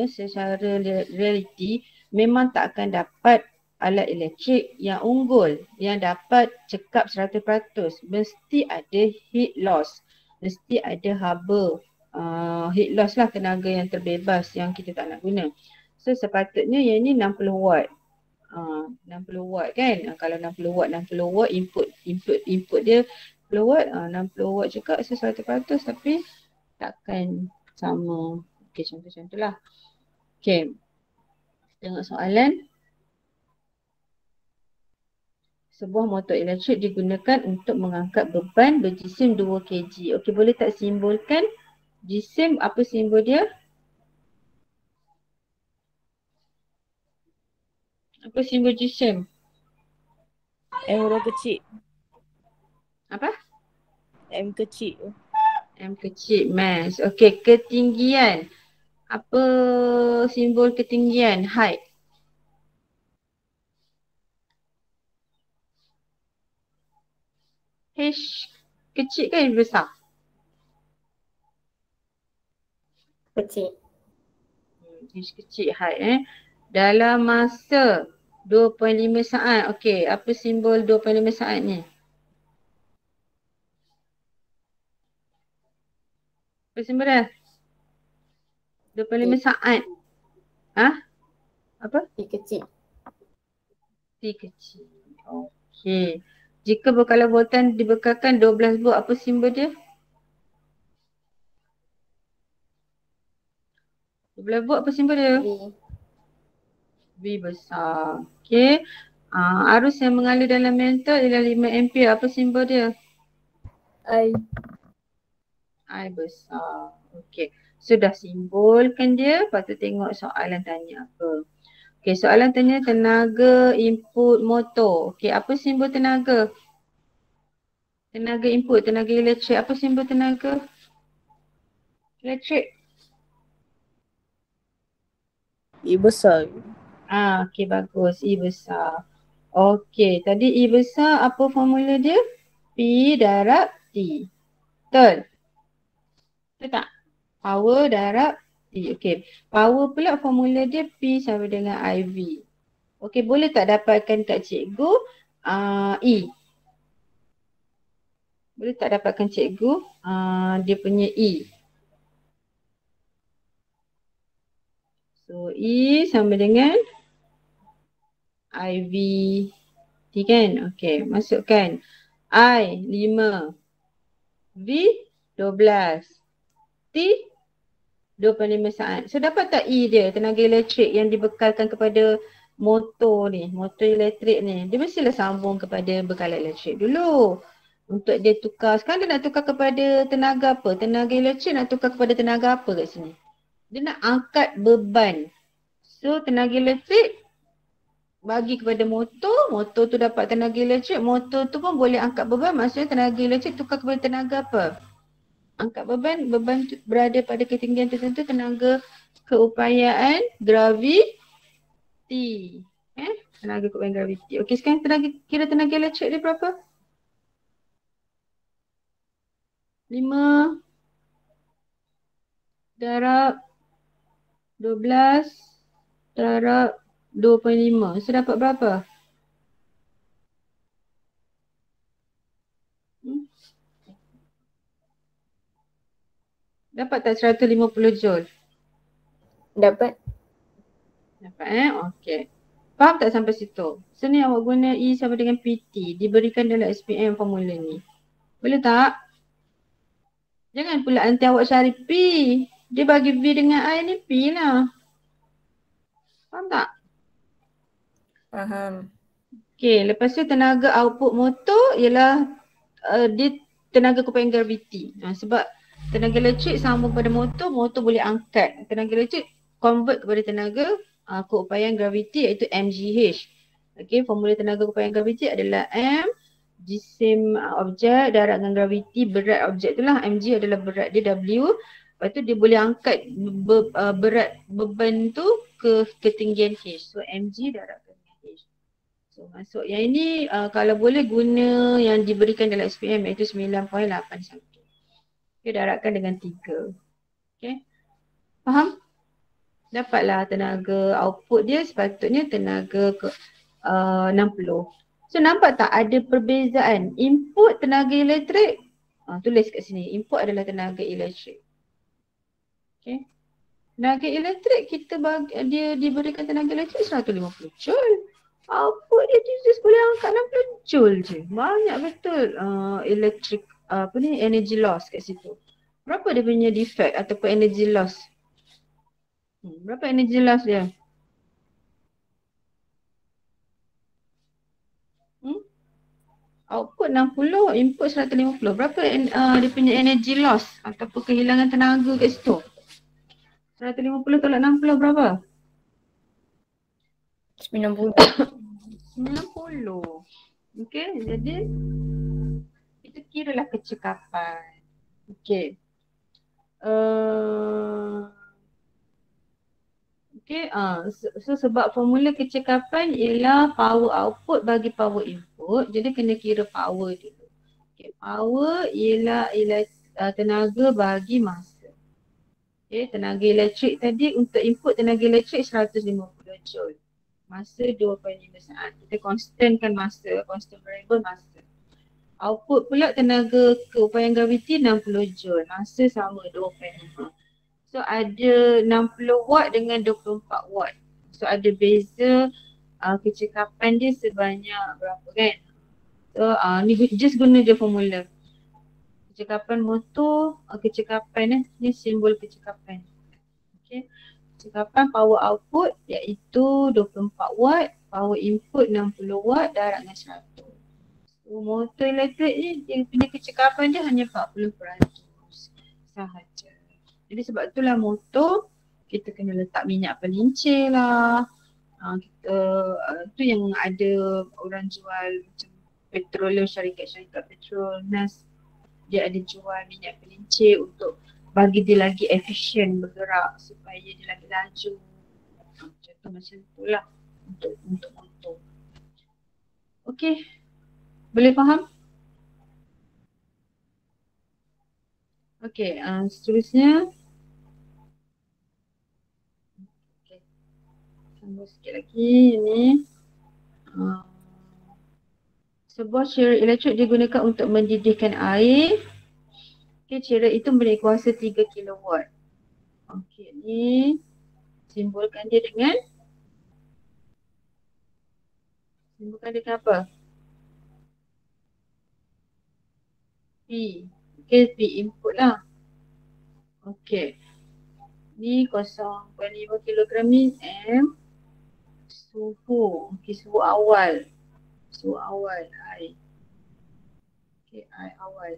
secara realiti memang tak akan dapat alat elektrik yang unggul, yang dapat cekap 100%. Mesti ada heat loss, mesti ada haba, heat loss lah, tenaga yang terbebas yang kita tak nak guna. So sepatutnya yang ni 60 watt. 60 watt kan, kalau 60 watt input dia 60 watt, 60 watt juga 100%, tapi takkan sama Okey, contoh-contoh lah. Okey. Tengok soalan. Sebuah motor elektrik digunakan untuk mengangkat beban berjisim 2 kg. Okey, boleh tak simbolkan jisim, apa simbol dia? Apa simbol jisim? M huruf kecil. Apa? M kecil. M kecil, mass. Okey, ketinggian. Apa simbol ketinggian? Height. H kecil ke besar? Kecil. H kecil, height Dalam masa 2.5 saat. Okey, apa simbol 2.5 saat ni? Apa simbol dia? 2.5 saat. Apa? T kecil. T kecil. Okey. Jika bekalan voltan dibekalkan 12 volt, apa simbol dia? 12 volt, apa simbol dia? V. V besar. Okey. Arus yang mengalir dalam meter ialah 5 ampere. Apa simbol dia? I. I besar. Okey. Sudah simbolkan dia. Lepas tu tengok soalan tanya apa. Okey, soalan tanya tenaga input motor. Okey, apa simbol tenaga? Tenaga input, tenaga elektrik. Apa simbol tenaga elektrik? E besar. Okey, bagus. E besar. Okey, tadi E besar apa formula dia? P darab T. Betul? Betul tak? Power darab T. Okey. Power pula formula dia P sama dengan IV. Okey, boleh tak dapatkan kat cikgu E? Boleh tak dapatkan cikgu dia punya E? So E sama dengan IV T kan? Okey, masukkan I 5, V 12, T 25 saat. So dapat tak E dia, tenaga elektrik yang dibekalkan kepada motor ni, motor elektrik ni. Dia mestilah sambung kepada bekalan elektrik dulu. Untuk dia tukar, sekarang dia nak tukar kepada tenaga apa? Tenaga elektrik nak tukar kepada tenaga apa kat sini? Dia nak angkat beban. So tenaga elektrik bagi kepada motor, motor tu dapat tenaga elektrik, motor tu pun boleh angkat beban, maksudnya tenaga elektrik tukar kepada tenaga apa? Angkat beban, beban tu berada pada ketinggian tertentu, tenaga keupayaan graviti. Tenaga keupayaan graviti. Okey, sekarang kira tenaga elektrik dia berapa? 5 darab 12 darab 2.5. So dapat berapa? Dapat tak 150 joule? Dapat. Dapat Okey. Faham tak sampai situ? So ni awak guna E sama dengan PT. Diberikan dalam SPM formula ni. Boleh tak? Jangan pula nanti awak cari P. Dia bagi V dengan I ni P lah. Faham tak? Faham. Okey, lepas tu tenaga output motor ialah dia tenaga keupayaan graviti. Sebab tenaga elektrik sambung pada motor, motor boleh angkat. Tenaga elektrik convert kepada tenaga keupayaan graviti iaitu MGH. Okey, formula tenaga keupayaan graviti adalah M jisim objek darab dengan graviti berat objek tu lah. Mg adalah berat dia W. Lepas tu dia boleh angkat berat beban tu ke ketinggian H. So Mg darab dengan H. So masuk yang ini kalau boleh guna yang diberikan dalam SPM iaitu 9.81. Okay, darabkan dengan 3. Okay. Faham? Dapatlah tenaga output dia sepatutnya tenaga 60. So nampak tak ada perbezaan input tenaga elektrik? Tulis kat sini, input adalah tenaga elektrik. Okay. Tenaga elektrik dia diberikan tenaga elektrik 150 joule. Output dia just boleh angkat 60 joule je. Banyak betul energy loss kat situ. Berapa dia punya defect ataupun energy loss? Berapa energy loss dia? Output 60, input 150. Berapa dia punya energy loss ataupun kehilangan tenaga kat situ? 150 tolak 60 berapa? 90. 90. Okey, jadi kita kiralah kecekapan. Okey. So sebab formula kecekapan ialah power output bagi power input. Jadi kena kira power dulu. Okay, power ialah tenaga bagi masa. Okay, tenaga elektrik tadi untuk input tenaga elektrik 150 joule. Masa 2.5 saat. Kita constantkan masa, constant variable masa. Output pula tenaga keupayaan graviti 60 joule. Masa sama 2.5. So ada 60 watt dengan 24 watt. So ada beza kecekapan dia sebanyak berapa kan. So ni just guna je formula. Kecekapan motor, kecekapan ni simbol kecekapan. Okay. Kecekapan power output iaitu 24 watt, power input 60 watt, darab dengan 100. So motor elektrik ni dia punya kecekapan dia hanya 40% sahaja. Jadi sebab itulah motor kita kena letak minyak pelincir lah. Tu yang ada orang jual macam petroleum, syarikat-syarikat Petronas, dia ada jual minyak pelincir untuk bagi dia lagi efisien bergerak supaya dia lagi laju. Contoh macam itulah untuk motor. Okey. Boleh faham? Okey, seterusnya tambah sikit lagi ni. Sebuah chariot elektrik digunakan untuk mendidihkan air. Okay, chariot itu mempunyai kuasa 3 kW. Okey, ni simbolkan dia dengan apa? P. Okay, P input lah. Okey. Ni 0.5 kg ni M. Suhu. Okey, suhu awal. Suhu awal air. Okey, air awal.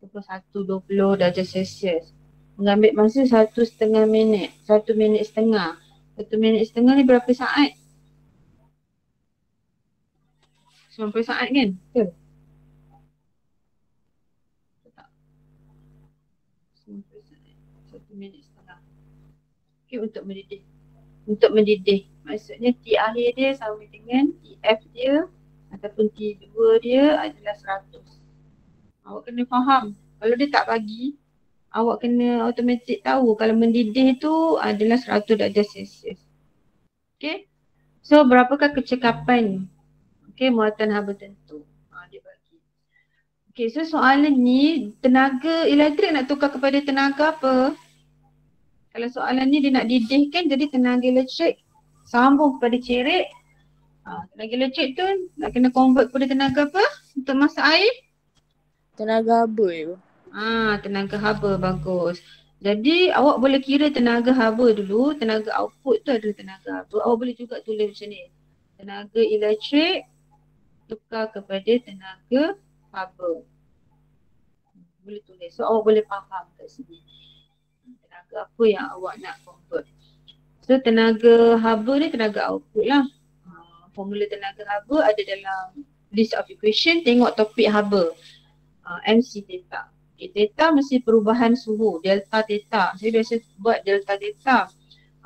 120 darjah Celsius. Mengambil masa 1,5 minit. 1 minit setengah. 1 minit setengah ni berapa saat? 90 saat kan? Betul? Tak. 90 saat. 1 minit setengah. Okey, untuk mendidih. Untuk mendidih. Maksudnya T akhir dia sama dengan TF dia ataupun T2 dia adalah 100. Awak kena faham. Kalau dia tak bagi, awak kena automatik tahu kalau mendidih tu adalah 100 darjah Celsius. Okay. So berapakah kecekapan? Okay, muatan haba tentu. Dia bagi. Okay, so soalan ni tenaga elektrik nak tukar kepada tenaga apa? Kalau soalan ni dia nak didihkan jadi tenaga elektrik sambung kepada cerit. Tenaga elektrik tu nak kena convert kepada tenaga apa? Untuk masak air? Tenaga haba je. Tenaga haba, bagus. Jadi awak boleh kira tenaga haba dulu, tenaga output tu adalah tenaga haba. Awak boleh juga tulis macam ni. Tenaga elektrik tukar kepada tenaga haba. Boleh tulis. So awak boleh faham kat sini. Tenaga apa yang awak nak convert. So tenaga haba ni tenaga output lah. Formula tenaga haba ada dalam list of equation. Tengok topik haba. MC theta. Okay, theta mesti perubahan suhu, delta theta. Saya biasa buat delta theta.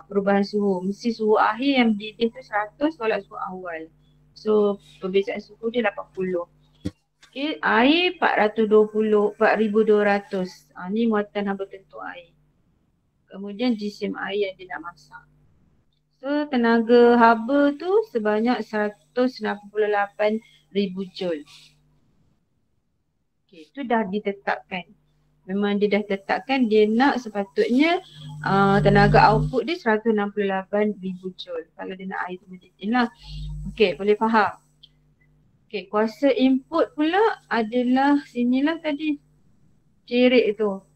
Perubahan suhu. Mesti suhu akhir yang mendidih tu 100 tolak suhu awal. So perbezaan suhu dia 80. Okay, air 420, 4200. Ni muatan haba tentu air. Kemudian jisim air yang dia nak masak. So tenaga haba tu sebanyak 168,000 joule. Okay, itu dah ditetapkan. Memang dia dah tetapkan dia nak sepatutnya tenaga output dia 168,000 joule. Kalau dia nak air tu mendidih lah. Okay, boleh faham? Okay, kuasa input pula adalah sinilah tadi. Cerit tu.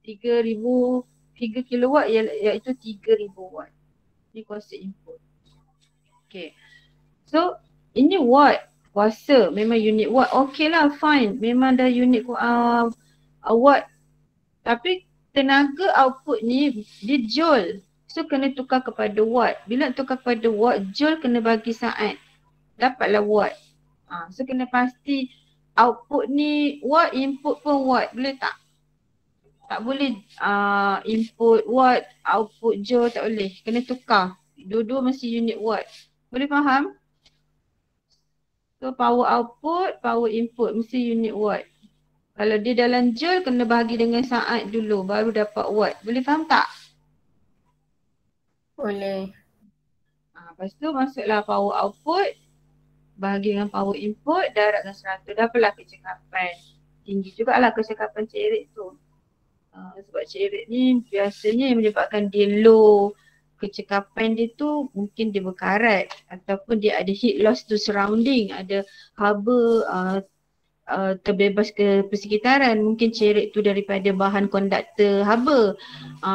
3,000 3 kilowatt iaitu 3000 watt. Ini kuasa input. Okay. So ini watt. Kuasa memang unit watt. Okay lah, fine. Memang dah unit watt. Tapi tenaga output ni dia joule. So kena tukar kepada watt. Bila tukar kepada watt, joule kena bagi saat. Dapatlah watt. So kena pasti output ni watt, input pun watt. Boleh tak? Tak boleh input watt, output joule, tak boleh. Kena tukar. Dua-dua mesti unit watt. Boleh faham? So power output, power input mesti unit watt. Kalau dia dalam joule kena bahagi dengan saat dulu baru dapat watt. Boleh faham tak? Boleh. Lepas tu masuklah power output, bahagi dengan power input, darab dengan 100. Dapatlah kecekapan. Tinggi jugalah kecekapan cerit tu. Sebab cerit ni biasanya yang menyebabkan dia low kecekapan dia tu mungkin dia berkarat ataupun dia ada heat loss to surrounding, ada haba terbebas ke persekitaran. Mungkin cerit tu daripada bahan konduktor haba.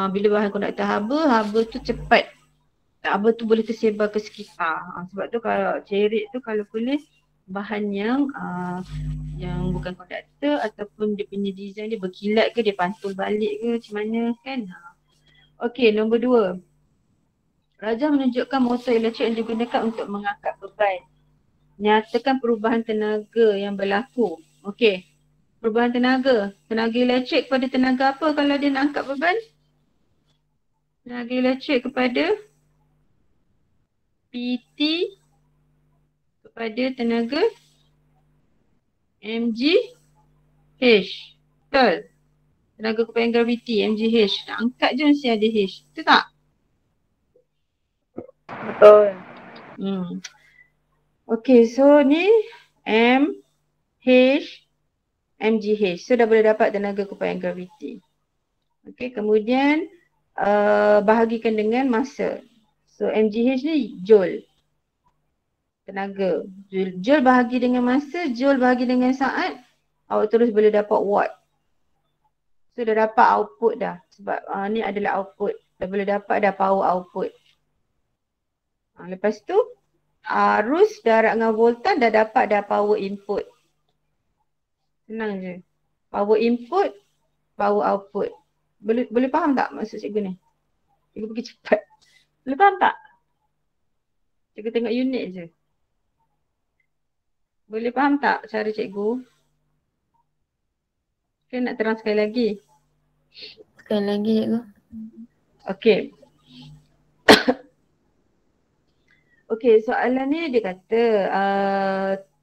Bila bahan konduktor haba tu cepat, haba tu boleh tersebar ke sekitar. Sebab tu kalau cerit tu kalau boleh bahan yang bukan konduktor ataupun dia punya design dia berkilat ke, dia pantul balik ke macam mana kan. Okey, nombor 2. Rajah menunjukkan motor elektrik yang digunakan untuk mengangkat beban. Nyatakan perubahan tenaga yang berlaku. Okey, perubahan tenaga. Tenaga elektrik kepada tenaga apa kalau dia nak angkat beban? Tenaga elektrik kepada PT kepada tenaga MGH. Betul? Tenaga kepayan graviti MGH. Nak angkat je mesti ada H. Betul tak? Betul. Okay, so ni MGH. So dah boleh dapat tenaga kepayan graviti. Okay, kemudian bahagikan dengan masa. So MGH ni joule. Tenaga. Joule bahagi dengan masa, joule bahagi dengan saat, awak terus boleh dapat watt. So dah dapat output dah. Sebab ni adalah output. Dah boleh dapat dah power output. Lepas tu arus darab dengan voltan dah dapat dah power input. Senang je. Power input, power output. Boleh faham tak maksud cikgu ni? Cikgu pergi cepat. Boleh faham tak? Cikgu tengok unit je. Boleh faham tak cara cikgu? Saya nak terang sekali lagi. Sekali lagi cikgu. Okey. Okey, soalan ni dia kata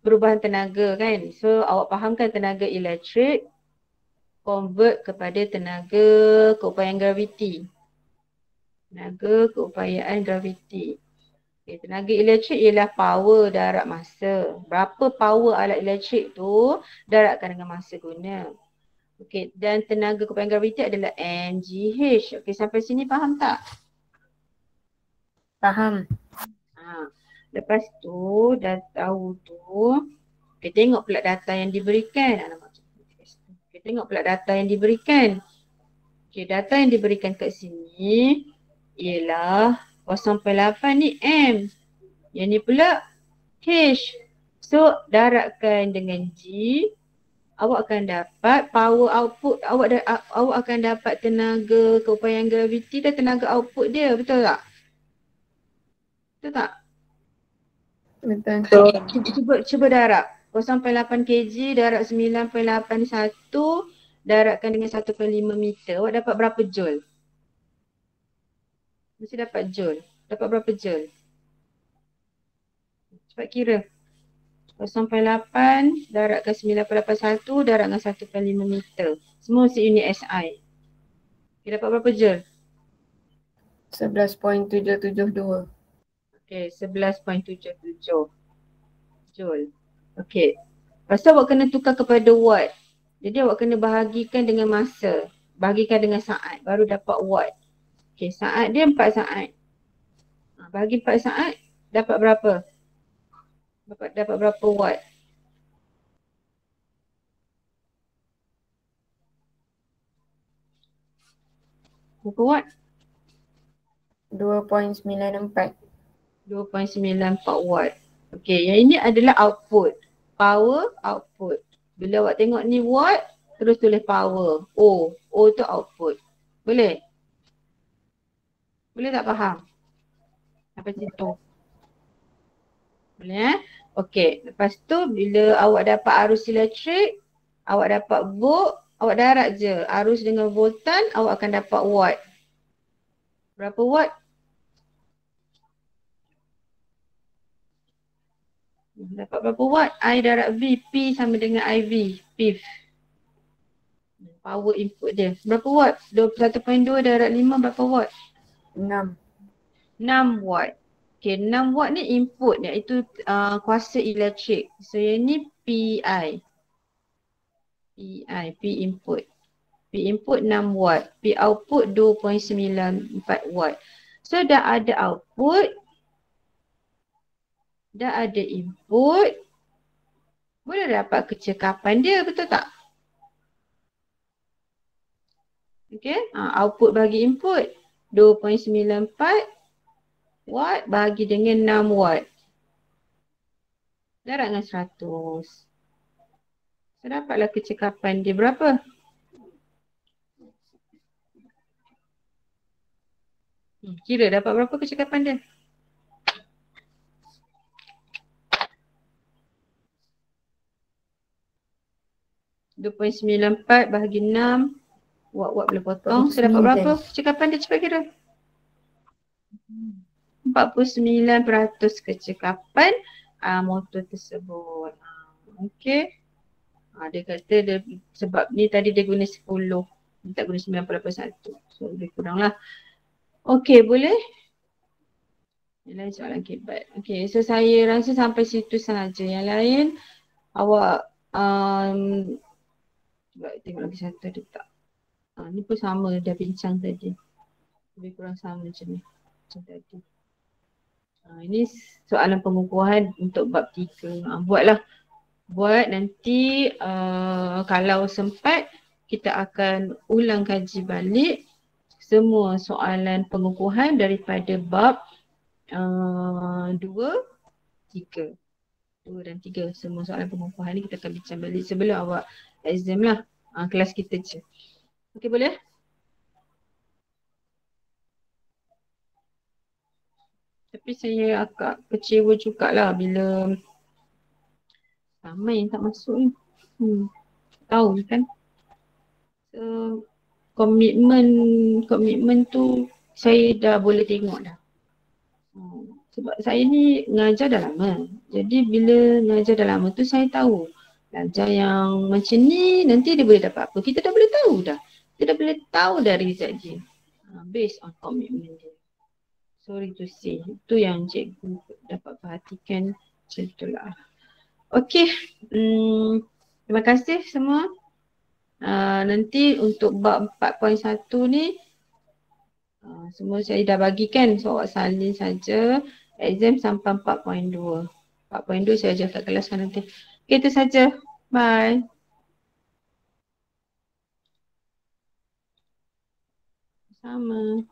perubahan tenaga kan. So awak fahamkan tenaga elektrik convert kepada tenaga keupayaan graviti. Tenaga keupayaan graviti. Okay, tenaga elektrik ialah power darab masa. Berapa power alat elektrik tu darabkan dengan masa guna. Okey, dan tenaga keupayaan graviti adalah MGH. Okey, sampai sini faham tak? Faham. Lepas tu dah tahu tu, okay, tengok pula data yang diberikan. Okay, tengok pula data yang diberikan. Okay, data yang diberikan kat sini ialah 0.8 ni M. Yang ni pula H. So darabkan dengan G, awak akan dapat power output. Awak akan dapat tenaga keupayaan graviti dan tenaga output dia. Betul tak? Betul tak? Betul. Cuba darab. 0.8 kg darab 9.81 darabkan dengan 1.5 meter. Awak dapat berapa joule? Mesti dapat joule. Dapat berapa joule? Cepat kira. 0.8 darabkan 9.81 darab dengan 1.5 meter. Semua mesti unit SI. Okay, dapat berapa joule? 11.772. Okay, 11.77 joule. Okay. Lepas tu awak kena tukar kepada watt. Jadi awak kena bahagikan dengan masa. Bahagikan dengan saat. Baru dapat watt. Okay, saat dia 4 saat. Bahagi 4 saat, dapat berapa? Dapat berapa watt? Berapa watt? 2.94. 2.94 watt. Okey, yang ini adalah output. Power output. Bila awak tengok ni watt, terus tulis power. O. O tu output. Boleh? Boleh tak faham? Sampai situ. Boleh Okey, lepas tu bila awak dapat arus elektrik, awak dapat volt, awak darab je. Arus dengan voltan, awak akan dapat watt. Berapa watt? Dapat berapa watt? I darab V. P sama dengan IV. PIV. Power input dia. Berapa watt? 21.2 darab 5 berapa watt? 6. 6 watt. Okay, 6 watt ni input dia. Itu kuasa elektrik. So yang ni PI. PI, P input. P input 6 watt. P output 2.94 watt. So dah ada output. Dah ada input. Boleh dapat kecekapan dia, betul tak? Okay, output bagi input 2.94 watt bagi dengan 6 watt. Darab dengan 100. So dapatlah kecekapan dia berapa? Kira dapat berapa kecekapan dia? .94 bahagi 6 watt boleh potong. So dapat berapa kecekapan dia, cepat kira? 49% kecekapan motor tersebut. Okey. Dia kata dia, sebab ni tadi dia guna 10. Dia tak guna 98.1. So lebih kurang lah. Okey, boleh? Yang lain soalan kebat. Okey, so saya rasa sampai situ sahaja. Yang lain awak cuba tengok lagi satu ada tak. Ni pun sama dah bincang tadi. Lebih kurang sama macam ni. Macam tadi. Ini soalan pengukuhan untuk bab 3. Buatlah. Buat nanti kalau sempat kita akan ulang kaji balik semua soalan pengukuhan daripada bab 2, 3. 2 dan 3 semua soalan pengukuhan ni kita akan bincang balik sebelum awak exam lah. Kelas kita je. Okey, boleh? Tapi saya agak kecewa jugalah bila ramai yang tak masuk ni. Tahu kan? So, komitmen tu saya dah boleh tengok dah. Sebab saya ni ngajar dah lama. Jadi bila ngajar dah lama tu saya tahu. Ngajar yang macam ni nanti dia boleh dapat apa. Kita dah boleh tahu dah. Kita dah boleh tahu dah result dia. Based on komitmen dia. Sorry to say. Itu yang cikgu dapat perhatikan macam itulah. Okey. Terima kasih semua. Nanti untuk bab 4.1 ni semua saya dah bagikan. So awak salin saja. Exam sampai 4.2. 4.2 saya ajar kat kelas nanti. Okay, itu saja. Bye. Sama.